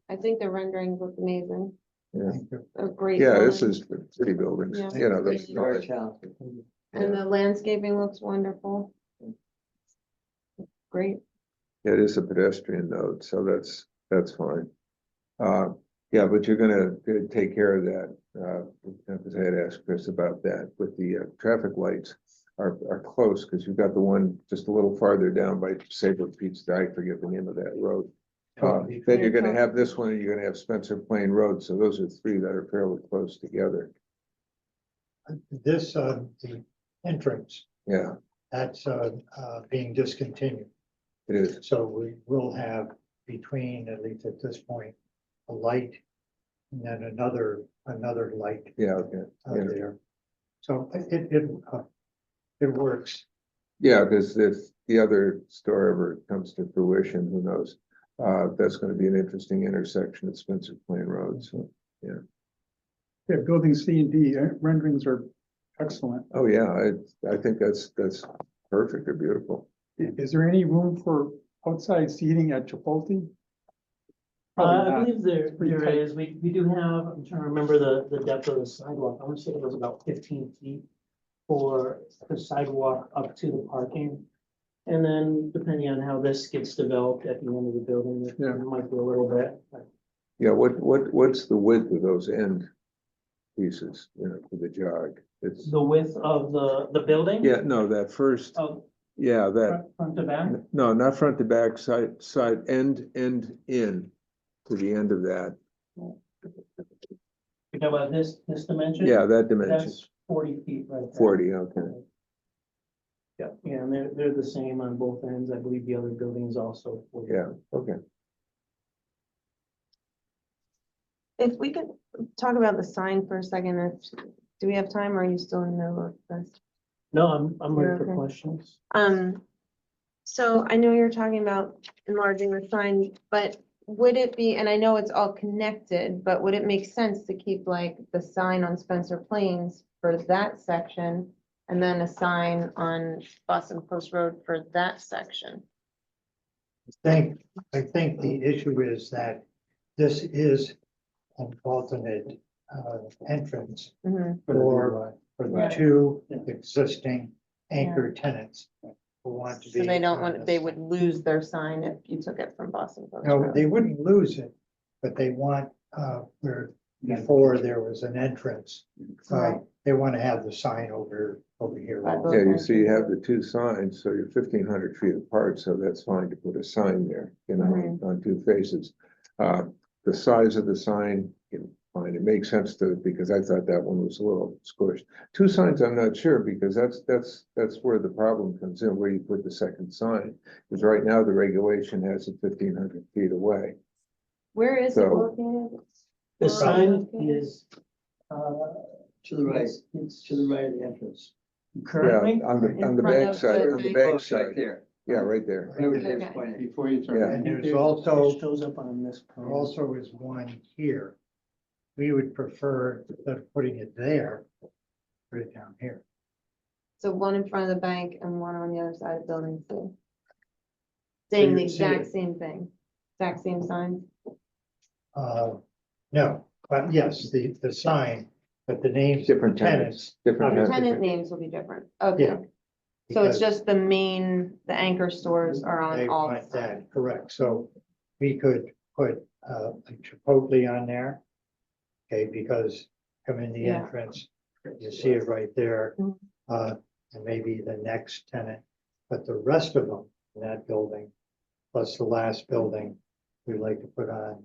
[SPEAKER 10] I think the renderings look amazing.
[SPEAKER 1] Yeah,
[SPEAKER 2] Thank you.
[SPEAKER 10] A great.
[SPEAKER 1] yeah, this
[SPEAKER 10] line.
[SPEAKER 1] is pretty buildings,
[SPEAKER 10] Yeah.
[SPEAKER 1] you know,
[SPEAKER 3] It's
[SPEAKER 1] that's.
[SPEAKER 3] very challenging.
[SPEAKER 10] And the landscaping looks wonderful. Great.
[SPEAKER 1] Yeah, it is a pedestrian node, so that's fine. Yeah, but you're gonna take care of that. Because I had asked Chris about that, but the traffic lights are close, because you've got the one just a little farther down by Saybrook Pizza. I forget the name of that road. Then you're gonna have this one, and you're gonna have Spencer Plain Road, so those are three that are fairly close together.
[SPEAKER 2] This, the entrance,
[SPEAKER 1] Yeah,
[SPEAKER 2] that's being discontinued.
[SPEAKER 1] it is.
[SPEAKER 2] So we will have between, at least at this point, a light and then another light
[SPEAKER 1] Yeah, okay. Yeah.
[SPEAKER 2] there. So it works.
[SPEAKER 1] Yeah, because if the other store ever comes to fruition, who knows? That's gonna be an interesting intersection at Spencer Plain Road, so,
[SPEAKER 9] Yeah, building C and D renderings are excellent.
[SPEAKER 1] oh, yeah, I think that's perfect or beautiful.
[SPEAKER 9] Is there any room for outside seating at Chipotle? Probably
[SPEAKER 4] I
[SPEAKER 9] not.
[SPEAKER 4] believe there
[SPEAKER 9] pretty tight.
[SPEAKER 4] is, we do have, I'm trying to remember the depth of the sidewalk, I want to say it was about 15 feet for the sidewalk up to the parking. And then depending on how this gets developed at the end of the building,
[SPEAKER 9] Yeah.
[SPEAKER 4] it might be a little bit.
[SPEAKER 1] Yeah, what's the width of those end pieces, you know, for the jog? It's,
[SPEAKER 4] The width of the building?
[SPEAKER 1] yeah, no, that first,
[SPEAKER 4] Oh,
[SPEAKER 1] yeah, that,
[SPEAKER 4] front to back?
[SPEAKER 1] no, not front to back, side, end in to the end of that.
[SPEAKER 4] You talking about this dimension?
[SPEAKER 1] Yeah, that dimension,
[SPEAKER 4] That's 40 feet right there.
[SPEAKER 1] 40, okay.
[SPEAKER 4] Yeah, and they're the same on both ends. I believe the other building is also 40.
[SPEAKER 1] Yeah, okay.
[SPEAKER 10] If we could talk about the sign for a second, do we have time or are you still in the middle of this?
[SPEAKER 4] No, I'm ready for
[SPEAKER 10] Okay.
[SPEAKER 4] questions.
[SPEAKER 10] So I know you're talking about enlarging the sign, but would it be, and I know it's all connected, but would it make sense to keep like the sign on Spencer Plains for that section? And then a sign on Boston Post Road for that section?
[SPEAKER 2] I think the issue is that this is an alternate entrance
[SPEAKER 10] Mhm.
[SPEAKER 2] for the
[SPEAKER 10] Right.
[SPEAKER 2] two existing anchor tenants who want to be.
[SPEAKER 10] So they don't
[SPEAKER 2] on
[SPEAKER 10] want,
[SPEAKER 2] this.
[SPEAKER 10] they would lose their sign if you took it from Boston Post
[SPEAKER 2] No,
[SPEAKER 10] Road.
[SPEAKER 2] they wouldn't lose it, but they want, where before there was an entrance.
[SPEAKER 10] Right.
[SPEAKER 2] They want to have the sign over here.
[SPEAKER 10] By both
[SPEAKER 1] Yeah, you see, you have the two signs, so you're 1,500 feet apart, so that's fine to put a sign there, you know,
[SPEAKER 10] Mhm.
[SPEAKER 1] on two faces. The size of the sign, fine, it makes sense to, because I thought that one was a little squished. Two signs, I'm not sure, because that's where the problem comes in, where you put the second sign. Because right now, the regulation has it 1,500 feet away.
[SPEAKER 10] Where is it
[SPEAKER 1] So-
[SPEAKER 10] located?
[SPEAKER 4] The
[SPEAKER 10] Where
[SPEAKER 4] sign
[SPEAKER 10] located?
[SPEAKER 4] is,
[SPEAKER 3] To the right, it's to the right of the entrance.
[SPEAKER 4] Currently,
[SPEAKER 1] Yeah, on the
[SPEAKER 5] In front
[SPEAKER 1] back
[SPEAKER 5] of
[SPEAKER 1] side,
[SPEAKER 5] the
[SPEAKER 1] on the
[SPEAKER 5] bank.
[SPEAKER 1] back
[SPEAKER 3] Right
[SPEAKER 1] side.
[SPEAKER 3] there.
[SPEAKER 1] Yeah, right there.
[SPEAKER 3] There it is,
[SPEAKER 10] Okay.
[SPEAKER 3] pointing.
[SPEAKER 7] Before you turn.
[SPEAKER 1] Yeah.
[SPEAKER 7] I
[SPEAKER 2] And
[SPEAKER 7] think
[SPEAKER 2] there's
[SPEAKER 7] there's-
[SPEAKER 2] also,
[SPEAKER 4] it shows up on this.
[SPEAKER 2] there
[SPEAKER 4] plan.
[SPEAKER 2] also is one here. We would prefer, instead of putting it there, put it down here.
[SPEAKER 10] So one in front of the bank and one on the other side of the building too. Saying the
[SPEAKER 2] you see
[SPEAKER 10] exact
[SPEAKER 2] it.
[SPEAKER 10] same thing, exact same sign.
[SPEAKER 2] No, but yes, the sign, but the names. of
[SPEAKER 1] Different
[SPEAKER 2] the
[SPEAKER 1] tenants, different
[SPEAKER 2] Okay.
[SPEAKER 1] tenants.
[SPEAKER 10] Tenant names will be different. Okay.
[SPEAKER 2] Yeah.
[SPEAKER 10] So it's
[SPEAKER 2] because
[SPEAKER 10] just the main, the anchor stores are
[SPEAKER 2] They
[SPEAKER 10] on all the
[SPEAKER 2] want
[SPEAKER 10] signs.
[SPEAKER 2] that, correct. So we could put like Chipotle on there. Okay, because come in the
[SPEAKER 10] Yeah.
[SPEAKER 2] entrance, you see it right there.
[SPEAKER 10] Mhm.
[SPEAKER 2] And maybe the next tenant, but the rest of them in that building, plus the last building, we like to put on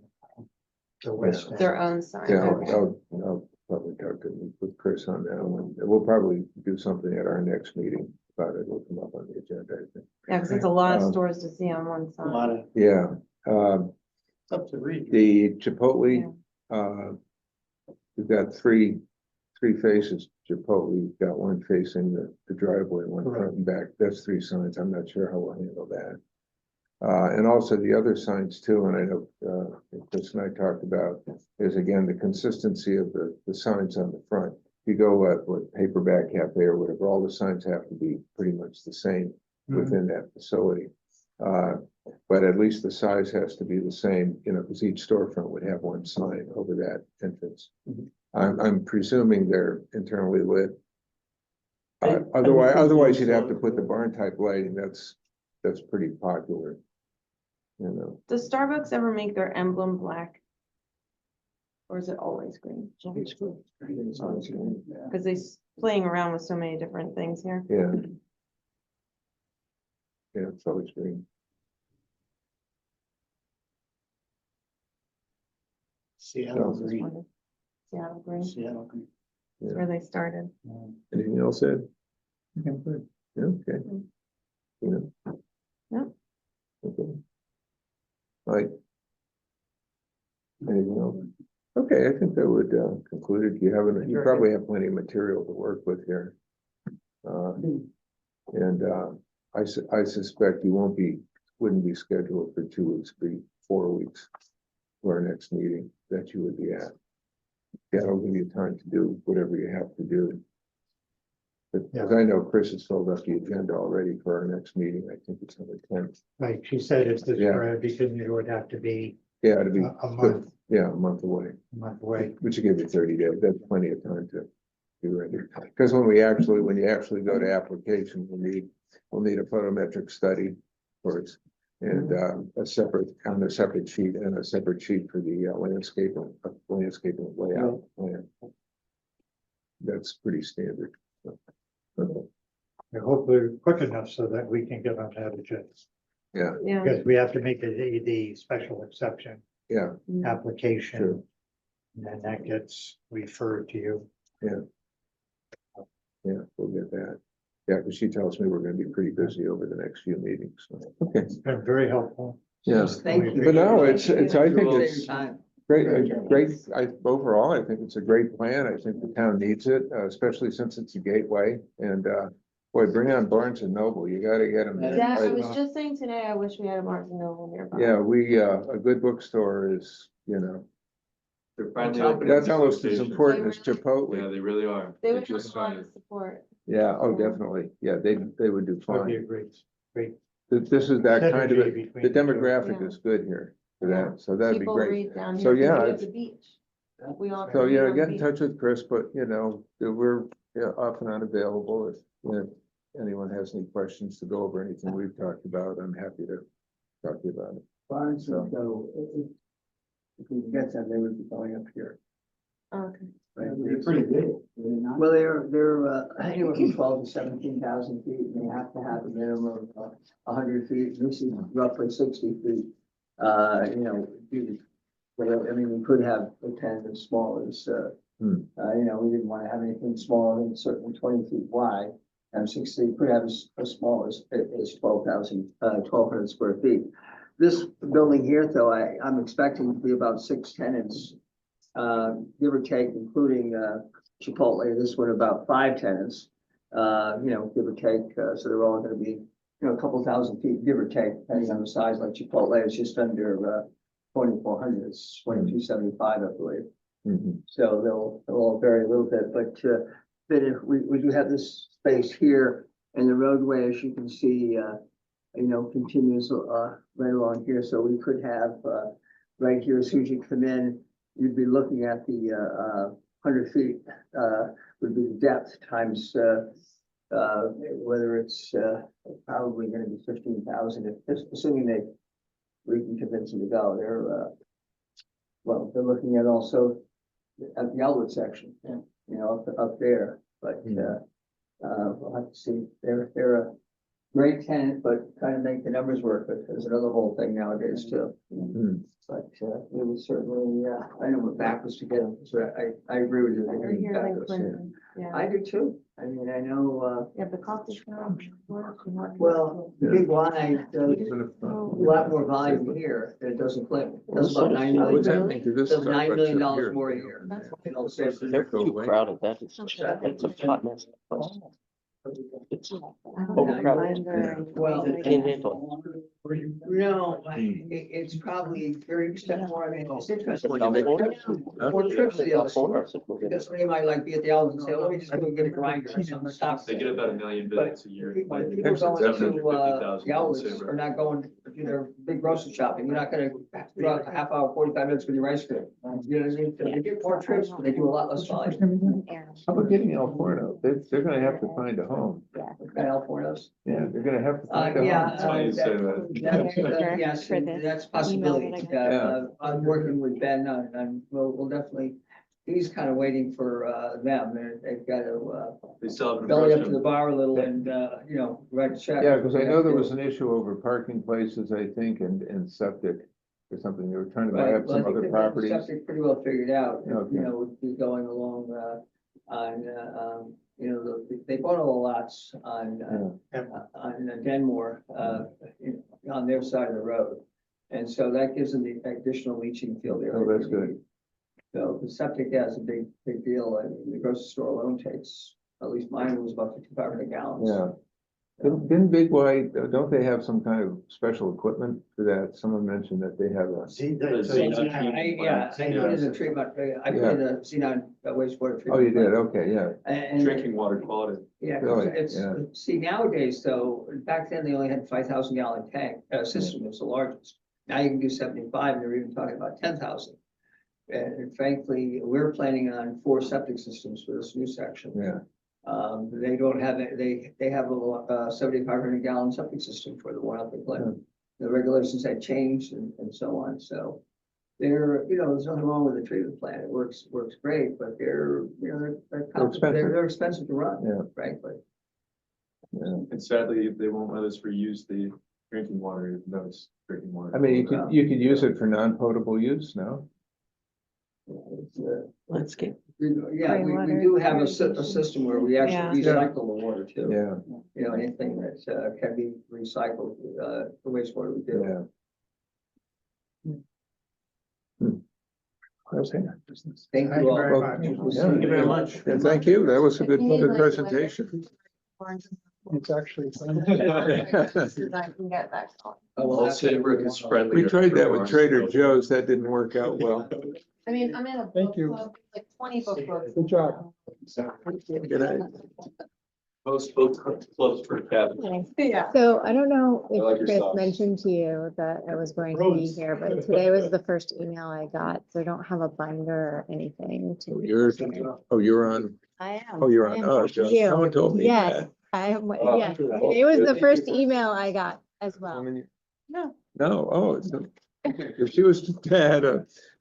[SPEAKER 2] the west end.
[SPEAKER 10] Their own sign.
[SPEAKER 1] Yeah,
[SPEAKER 10] Okay.
[SPEAKER 1] I'll probably talk with Chris on that one. We'll probably do something at our next meeting about it. It'll come up on the agenda, I think.
[SPEAKER 10] Yeah, because it's a lot of
[SPEAKER 1] Um,
[SPEAKER 10] stores to see on one
[SPEAKER 7] A
[SPEAKER 10] sign.
[SPEAKER 7] lot of,
[SPEAKER 1] Yeah,
[SPEAKER 7] up to read.
[SPEAKER 1] the Chipotle, we've got three faces. Chipotle, we've got one facing the driveway, one front and back. That's three signs. I'm not sure how we'll handle that. And also the other signs too, and I know, Chris and I talked about, is again, the consistency of the signs on the front. If you go with Paperback Cafe or whatever, all the signs have to be pretty much the same within that facility. But at least the size has to be the same, you know, because each storefront would have one sign over that entrance. I'm presuming they're internally lit. Otherwise you'd have to put the barn type lighting. That's pretty popular. You know,
[SPEAKER 10] Does Starbucks ever make their emblem black? Or is it always green? Because playing around with so many different things here.
[SPEAKER 1] yeah. Yeah, it's always green.
[SPEAKER 7] Seattle
[SPEAKER 10] Just
[SPEAKER 7] green.
[SPEAKER 10] wondered. Seattle green, that's
[SPEAKER 7] Seattle green.
[SPEAKER 10] where they started.
[SPEAKER 1] Anything else, Ed? Yeah, okay. Yeah.
[SPEAKER 10] Yep.
[SPEAKER 1] Okay. Right. Anything else? Okay, I think that would conclude it. You probably have plenty of material to work with here. And I suspect you wouldn't be scheduled for 2 weeks, be 4 weeks for our next meeting that you would be at. That'll give you time to do whatever you have to do. But as I know, Chris has filled up the agenda already for our next meeting. I think it's on the 10th.
[SPEAKER 2] Like she said, it's this,
[SPEAKER 1] Yeah.
[SPEAKER 2] because it would have to be
[SPEAKER 1] Yeah, it'd be
[SPEAKER 2] a month,
[SPEAKER 1] yeah, a month away.
[SPEAKER 2] away.
[SPEAKER 1] Which will give you 30 days. That's plenty of time to be ready. Because when you actually go to application, we'll need a photometric study for it. And a separate sheet and a separate sheet for the landscaping layout plan. That's pretty standard. So, okay.
[SPEAKER 2] And hopefully quick enough so that we can get on that agenda.
[SPEAKER 1] Yeah,
[SPEAKER 10] Yeah.
[SPEAKER 2] Because we have to make it the special exception
[SPEAKER 1] yeah,
[SPEAKER 2] application.
[SPEAKER 1] Sure.
[SPEAKER 2] And then that gets referred to you.
[SPEAKER 1] yeah, we'll get that. Yeah, because she tells me we're gonna be pretty busy over the next few meetings. So, okay,
[SPEAKER 2] It's been very helpful.
[SPEAKER 1] yeah.
[SPEAKER 3] Thank you.
[SPEAKER 1] But no, I think
[SPEAKER 3] Thank you all for
[SPEAKER 1] it's
[SPEAKER 3] your time.
[SPEAKER 1] great, overall, I think it's a great plan. I think the town needs it, especially since it's a gateway. And, boy, bring on Barnes and Noble. You gotta get them.
[SPEAKER 10] Yeah, I was just saying today, I wish we had a Barnes and Noble nearby.
[SPEAKER 1] Yeah, a good bookstore is,
[SPEAKER 11] They're finally
[SPEAKER 3] top
[SPEAKER 11] opening
[SPEAKER 1] that's
[SPEAKER 11] new
[SPEAKER 1] almost as
[SPEAKER 11] locations.
[SPEAKER 1] important as
[SPEAKER 11] Yeah,
[SPEAKER 1] Chipotle.
[SPEAKER 11] they really are.
[SPEAKER 10] They
[SPEAKER 11] They
[SPEAKER 10] would
[SPEAKER 11] just
[SPEAKER 10] just want
[SPEAKER 11] started.
[SPEAKER 10] to support.
[SPEAKER 1] Yeah, oh,
[SPEAKER 10] Yeah.
[SPEAKER 1] definitely. Yeah, they would do
[SPEAKER 2] That'd be a
[SPEAKER 1] fine.
[SPEAKER 2] great.
[SPEAKER 1] This is that kind of,
[SPEAKER 2] synergy
[SPEAKER 1] the
[SPEAKER 2] between the two.
[SPEAKER 1] demographic
[SPEAKER 10] Yeah.
[SPEAKER 1] is good here for
[SPEAKER 10] Yeah.
[SPEAKER 1] that. So that'd be
[SPEAKER 10] People
[SPEAKER 1] great.
[SPEAKER 10] read down
[SPEAKER 1] So,
[SPEAKER 10] here. 'cause
[SPEAKER 1] yeah,
[SPEAKER 10] we have
[SPEAKER 1] it's-
[SPEAKER 10] the beach. We all.
[SPEAKER 1] So,
[SPEAKER 10] read
[SPEAKER 1] yeah,
[SPEAKER 10] on the
[SPEAKER 1] get in
[SPEAKER 10] beach.
[SPEAKER 1] touch with Chris, but we're often unavailable if anyone has any questions to go over anything we've talked about. I'm happy to talk to you about it.
[SPEAKER 3] Barnes would go, if we get them, they would be going up here.
[SPEAKER 10] Okay.
[SPEAKER 7] They're pretty big.
[SPEAKER 3] Well, they're anywhere from 12 to 17,000 feet, and they have to have a minimum of 100 feet, this is roughly 60 feet. Whatever, I mean, we could have a 10 as small as, we didn't want to have anything smaller than certainly 20 feet wide. And 60, could have as small as 1,200 square feet. This building here, though, I'm expecting to be about 6 tenants, give or take, including Chipotle, this one about 5 tenants. You know, give or take, so they're all gonna be, you know, a couple thousand feet, give or take, depending on the size, like Chipotle, it's just under 2,400, it's 2,275, I believe.
[SPEAKER 1] Mhm.
[SPEAKER 3] So they'll all vary a little bit, but if we do have this space here and the roadway, as you can see, you know, continues, right along here. So we could have, right here, as soon as you come in, you'd be looking at the, 100 feet, would be the depth times, whether it's, probably gonna be 15,000, assuming we can convince them to go. Well, they're looking at also at the outlet section, you know, up there, but, we'll have to see. They're a great tenant, but trying to make the numbers work, but there's another whole thing nowadays too.
[SPEAKER 1] Mhm.
[SPEAKER 3] But, we would certainly, I know we're backwards to get them, so I agree with you. they're gonna
[SPEAKER 10] We're
[SPEAKER 3] be
[SPEAKER 10] here like
[SPEAKER 3] backwards, yeah.
[SPEAKER 10] Clinton, yeah.
[SPEAKER 3] I do too. I mean, I know,
[SPEAKER 10] Yeah, the coffee shop.
[SPEAKER 3] well, the big Y does
[SPEAKER 1] Bit of
[SPEAKER 3] a
[SPEAKER 1] fun.
[SPEAKER 3] lot more volume here than it does in Clinton. It does about $9
[SPEAKER 1] What's
[SPEAKER 3] million.
[SPEAKER 1] happening to this
[SPEAKER 3] Does
[SPEAKER 1] stuff
[SPEAKER 3] $9
[SPEAKER 1] up
[SPEAKER 3] million
[SPEAKER 1] here?
[SPEAKER 3] more a year.
[SPEAKER 10] That's
[SPEAKER 3] You know, so
[SPEAKER 6] They're too crowded, that's a hot mess. It's overcrowded.
[SPEAKER 3] Well,
[SPEAKER 6] Can't handle
[SPEAKER 3] no, it's probably 30% more. I mean, it's interesting.
[SPEAKER 6] it.
[SPEAKER 3] More trips to the other store. Because somebody might like be at the Al's and say, oh, let me just go get a grinder or something, stop.
[SPEAKER 11] They get about 1 million
[SPEAKER 3] But
[SPEAKER 11] visits a year.
[SPEAKER 3] People going
[SPEAKER 1] Depends
[SPEAKER 3] to
[SPEAKER 1] on
[SPEAKER 3] the
[SPEAKER 11] 750,000
[SPEAKER 3] outlets
[SPEAKER 11] consumer.
[SPEAKER 3] are not going to do their big grocery shopping. You're not gonna go out a half hour, 45 minutes with your ice cream. You know what I mean? They get more trips, but they do a lot less volume.
[SPEAKER 1] How about getting El Forno? They're gonna have to find a home.
[SPEAKER 3] California's.
[SPEAKER 1] Yeah, they're gonna have to find a
[SPEAKER 3] Yeah.
[SPEAKER 1] home.
[SPEAKER 11] funny you say that.
[SPEAKER 3] Yes,
[SPEAKER 10] For this
[SPEAKER 3] that's a possibility.
[SPEAKER 10] email that
[SPEAKER 1] Yeah.
[SPEAKER 3] I'm working with Ben and we'll definitely, he's kind of waiting for them. They've got to
[SPEAKER 11] They still have.
[SPEAKER 3] belly up to the bar a little and, you know, write a check.
[SPEAKER 1] Yeah, because I know there was an issue over parking places, I think, and septic or something. They were trying to buy
[SPEAKER 3] Right,
[SPEAKER 1] up
[SPEAKER 3] well, I
[SPEAKER 1] some
[SPEAKER 3] think
[SPEAKER 1] other
[SPEAKER 3] they've got the
[SPEAKER 1] properties.
[SPEAKER 3] septic pretty well figured out,
[SPEAKER 1] Okay.
[SPEAKER 3] you know, would be going along, you know, they bought all the lots on Denmore, on their side of the road. And so that gives them the additional leaching field there.
[SPEAKER 1] Oh, that's good.
[SPEAKER 3] So the septic, yeah, is a big deal. I mean, the grocery store alone takes, at least mine was about 5,500 gallons.
[SPEAKER 1] Yeah. Didn't Big White, don't they have some kind of special equipment for that? Someone mentioned that they have a.
[SPEAKER 3] Yeah, I did the treatment, I did the C9 wastewater treatment.
[SPEAKER 1] Oh, you did?
[SPEAKER 3] plant.
[SPEAKER 1] Okay, yeah.
[SPEAKER 3] And,
[SPEAKER 11] Drinking water quality.
[SPEAKER 3] yeah, 'cause
[SPEAKER 1] Really?
[SPEAKER 3] it's,
[SPEAKER 1] Yeah.
[SPEAKER 3] see, nowadays though, back then they only had 5,000 gallon tank, system was the largest. Now you can do 75 and they're even talking about 10,000. And frankly, we're planning on 4 septic systems for this new section.
[SPEAKER 1] Yeah.
[SPEAKER 3] They don't have it, they have a 7,500 gallon septic system for the one up in Clinton. The regulations had changed and so on, so. They're, you know, there's nothing wrong with the treatment plant, it works great, but they're, you know, they're expensive to run.
[SPEAKER 1] Yeah.
[SPEAKER 3] Frankly.
[SPEAKER 1] Yeah.
[SPEAKER 11] And sadly, they won't let us reuse the drinking water, even though it's drinking water.
[SPEAKER 1] I mean, you could use it for non-potable use, no?
[SPEAKER 3] It's,
[SPEAKER 6] Landscape.
[SPEAKER 3] yeah, we
[SPEAKER 10] Gray
[SPEAKER 3] do
[SPEAKER 10] water
[SPEAKER 3] have a
[SPEAKER 10] irrigation.
[SPEAKER 3] system where we actually
[SPEAKER 1] Yeah.
[SPEAKER 3] recycle the water too.
[SPEAKER 1] Yeah,
[SPEAKER 3] You know, anything that can be recycled, the wastewater we do.
[SPEAKER 1] yeah. Okay.
[SPEAKER 3] Thank
[SPEAKER 2] Thank
[SPEAKER 3] you
[SPEAKER 2] you
[SPEAKER 3] all.
[SPEAKER 2] very
[SPEAKER 1] Well,
[SPEAKER 2] much.
[SPEAKER 1] yeah.
[SPEAKER 4] Thank you very much.
[SPEAKER 1] And thank you. That was a good,
[SPEAKER 10] You need,
[SPEAKER 1] good
[SPEAKER 10] like,
[SPEAKER 1] presentation.
[SPEAKER 9] It's actually.
[SPEAKER 10] So I can get that.
[SPEAKER 11] Well, Saybrook is friendly.
[SPEAKER 1] We tried that with Trader Joe's. That didn't work out well.
[SPEAKER 10] I mean, I'm in a
[SPEAKER 9] Thank
[SPEAKER 10] book
[SPEAKER 9] you.
[SPEAKER 10] club, like 20 book clubs.
[SPEAKER 9] Good job.
[SPEAKER 1] Good night.
[SPEAKER 11] Most book clubs per capita.
[SPEAKER 10] Yeah.
[SPEAKER 12] So I don't know
[SPEAKER 11] I like
[SPEAKER 12] if
[SPEAKER 11] your
[SPEAKER 12] Chris
[SPEAKER 11] socks.
[SPEAKER 12] mentioned to you that I was going to be here, but today was the first email I got, so I don't have a binder or anything to.
[SPEAKER 1] You're on,
[SPEAKER 12] I am.
[SPEAKER 1] oh, you're
[SPEAKER 12] I
[SPEAKER 1] on
[SPEAKER 12] am
[SPEAKER 1] us.
[SPEAKER 12] for you.
[SPEAKER 1] Someone told me
[SPEAKER 12] Yes,
[SPEAKER 1] that.
[SPEAKER 12] I am,
[SPEAKER 1] Oh.
[SPEAKER 12] yes, it was the first email I got as well.
[SPEAKER 10] No.
[SPEAKER 1] No, oh, if she was bad,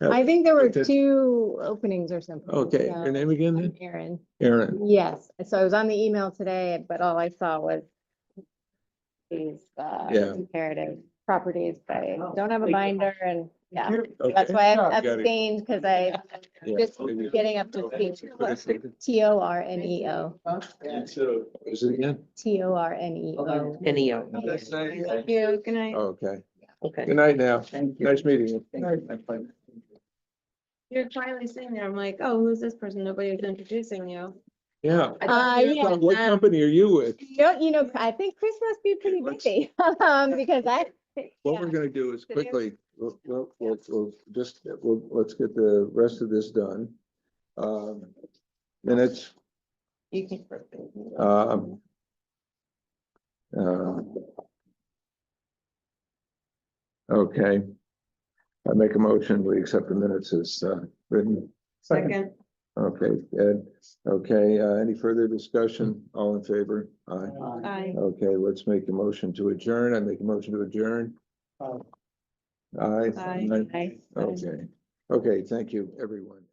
[SPEAKER 12] I think there were
[SPEAKER 1] Okay.
[SPEAKER 12] 2 openings or something.
[SPEAKER 1] okay,
[SPEAKER 12] so
[SPEAKER 1] your name again
[SPEAKER 12] I'm
[SPEAKER 1] then?
[SPEAKER 12] Erin.
[SPEAKER 1] Aaron.
[SPEAKER 12] Yes, so I was on the email today, but all I saw was these
[SPEAKER 1] Yeah.
[SPEAKER 12] comparative properties, but I don't have a binder and, yeah. That's
[SPEAKER 1] Okay.
[SPEAKER 12] why I'm
[SPEAKER 1] Got it.
[SPEAKER 12] abstained, because I
[SPEAKER 1] Yeah.
[SPEAKER 12] just getting up to speed. TORNEO,
[SPEAKER 11] So,
[SPEAKER 1] Is it again?
[SPEAKER 12] TORNEO.
[SPEAKER 6] NEO.
[SPEAKER 10] Thank you, good night.
[SPEAKER 1] Okay.
[SPEAKER 6] Okay.
[SPEAKER 1] Good night now.
[SPEAKER 3] Thank you.
[SPEAKER 1] Nice meeting you.
[SPEAKER 3] Thank you. My pleasure.
[SPEAKER 10] You're quietly sitting there. I'm like, oh, who's this person? Nobody was introducing you.
[SPEAKER 1] Yeah.
[SPEAKER 10] I thought you were
[SPEAKER 12] yeah.
[SPEAKER 10] with
[SPEAKER 1] What
[SPEAKER 10] them.
[SPEAKER 1] company are you with?
[SPEAKER 12] I think Chris must be pretty
[SPEAKER 1] Let's-
[SPEAKER 12] busy, because
[SPEAKER 1] What we're gonna do is quickly, let's get the rest of this done. Minutes,
[SPEAKER 10] You can.
[SPEAKER 1] um. Okay. I make a motion, we accept the minutes as written.
[SPEAKER 10] Second.
[SPEAKER 1] Okay, Ed, okay, any further discussion? All in favor? Aye.
[SPEAKER 10] Aye.
[SPEAKER 1] Okay, let's make a motion to adjourn. I make a motion to adjourn. Aye.
[SPEAKER 10] Aye.
[SPEAKER 1] Okay, okay, thank you, everyone.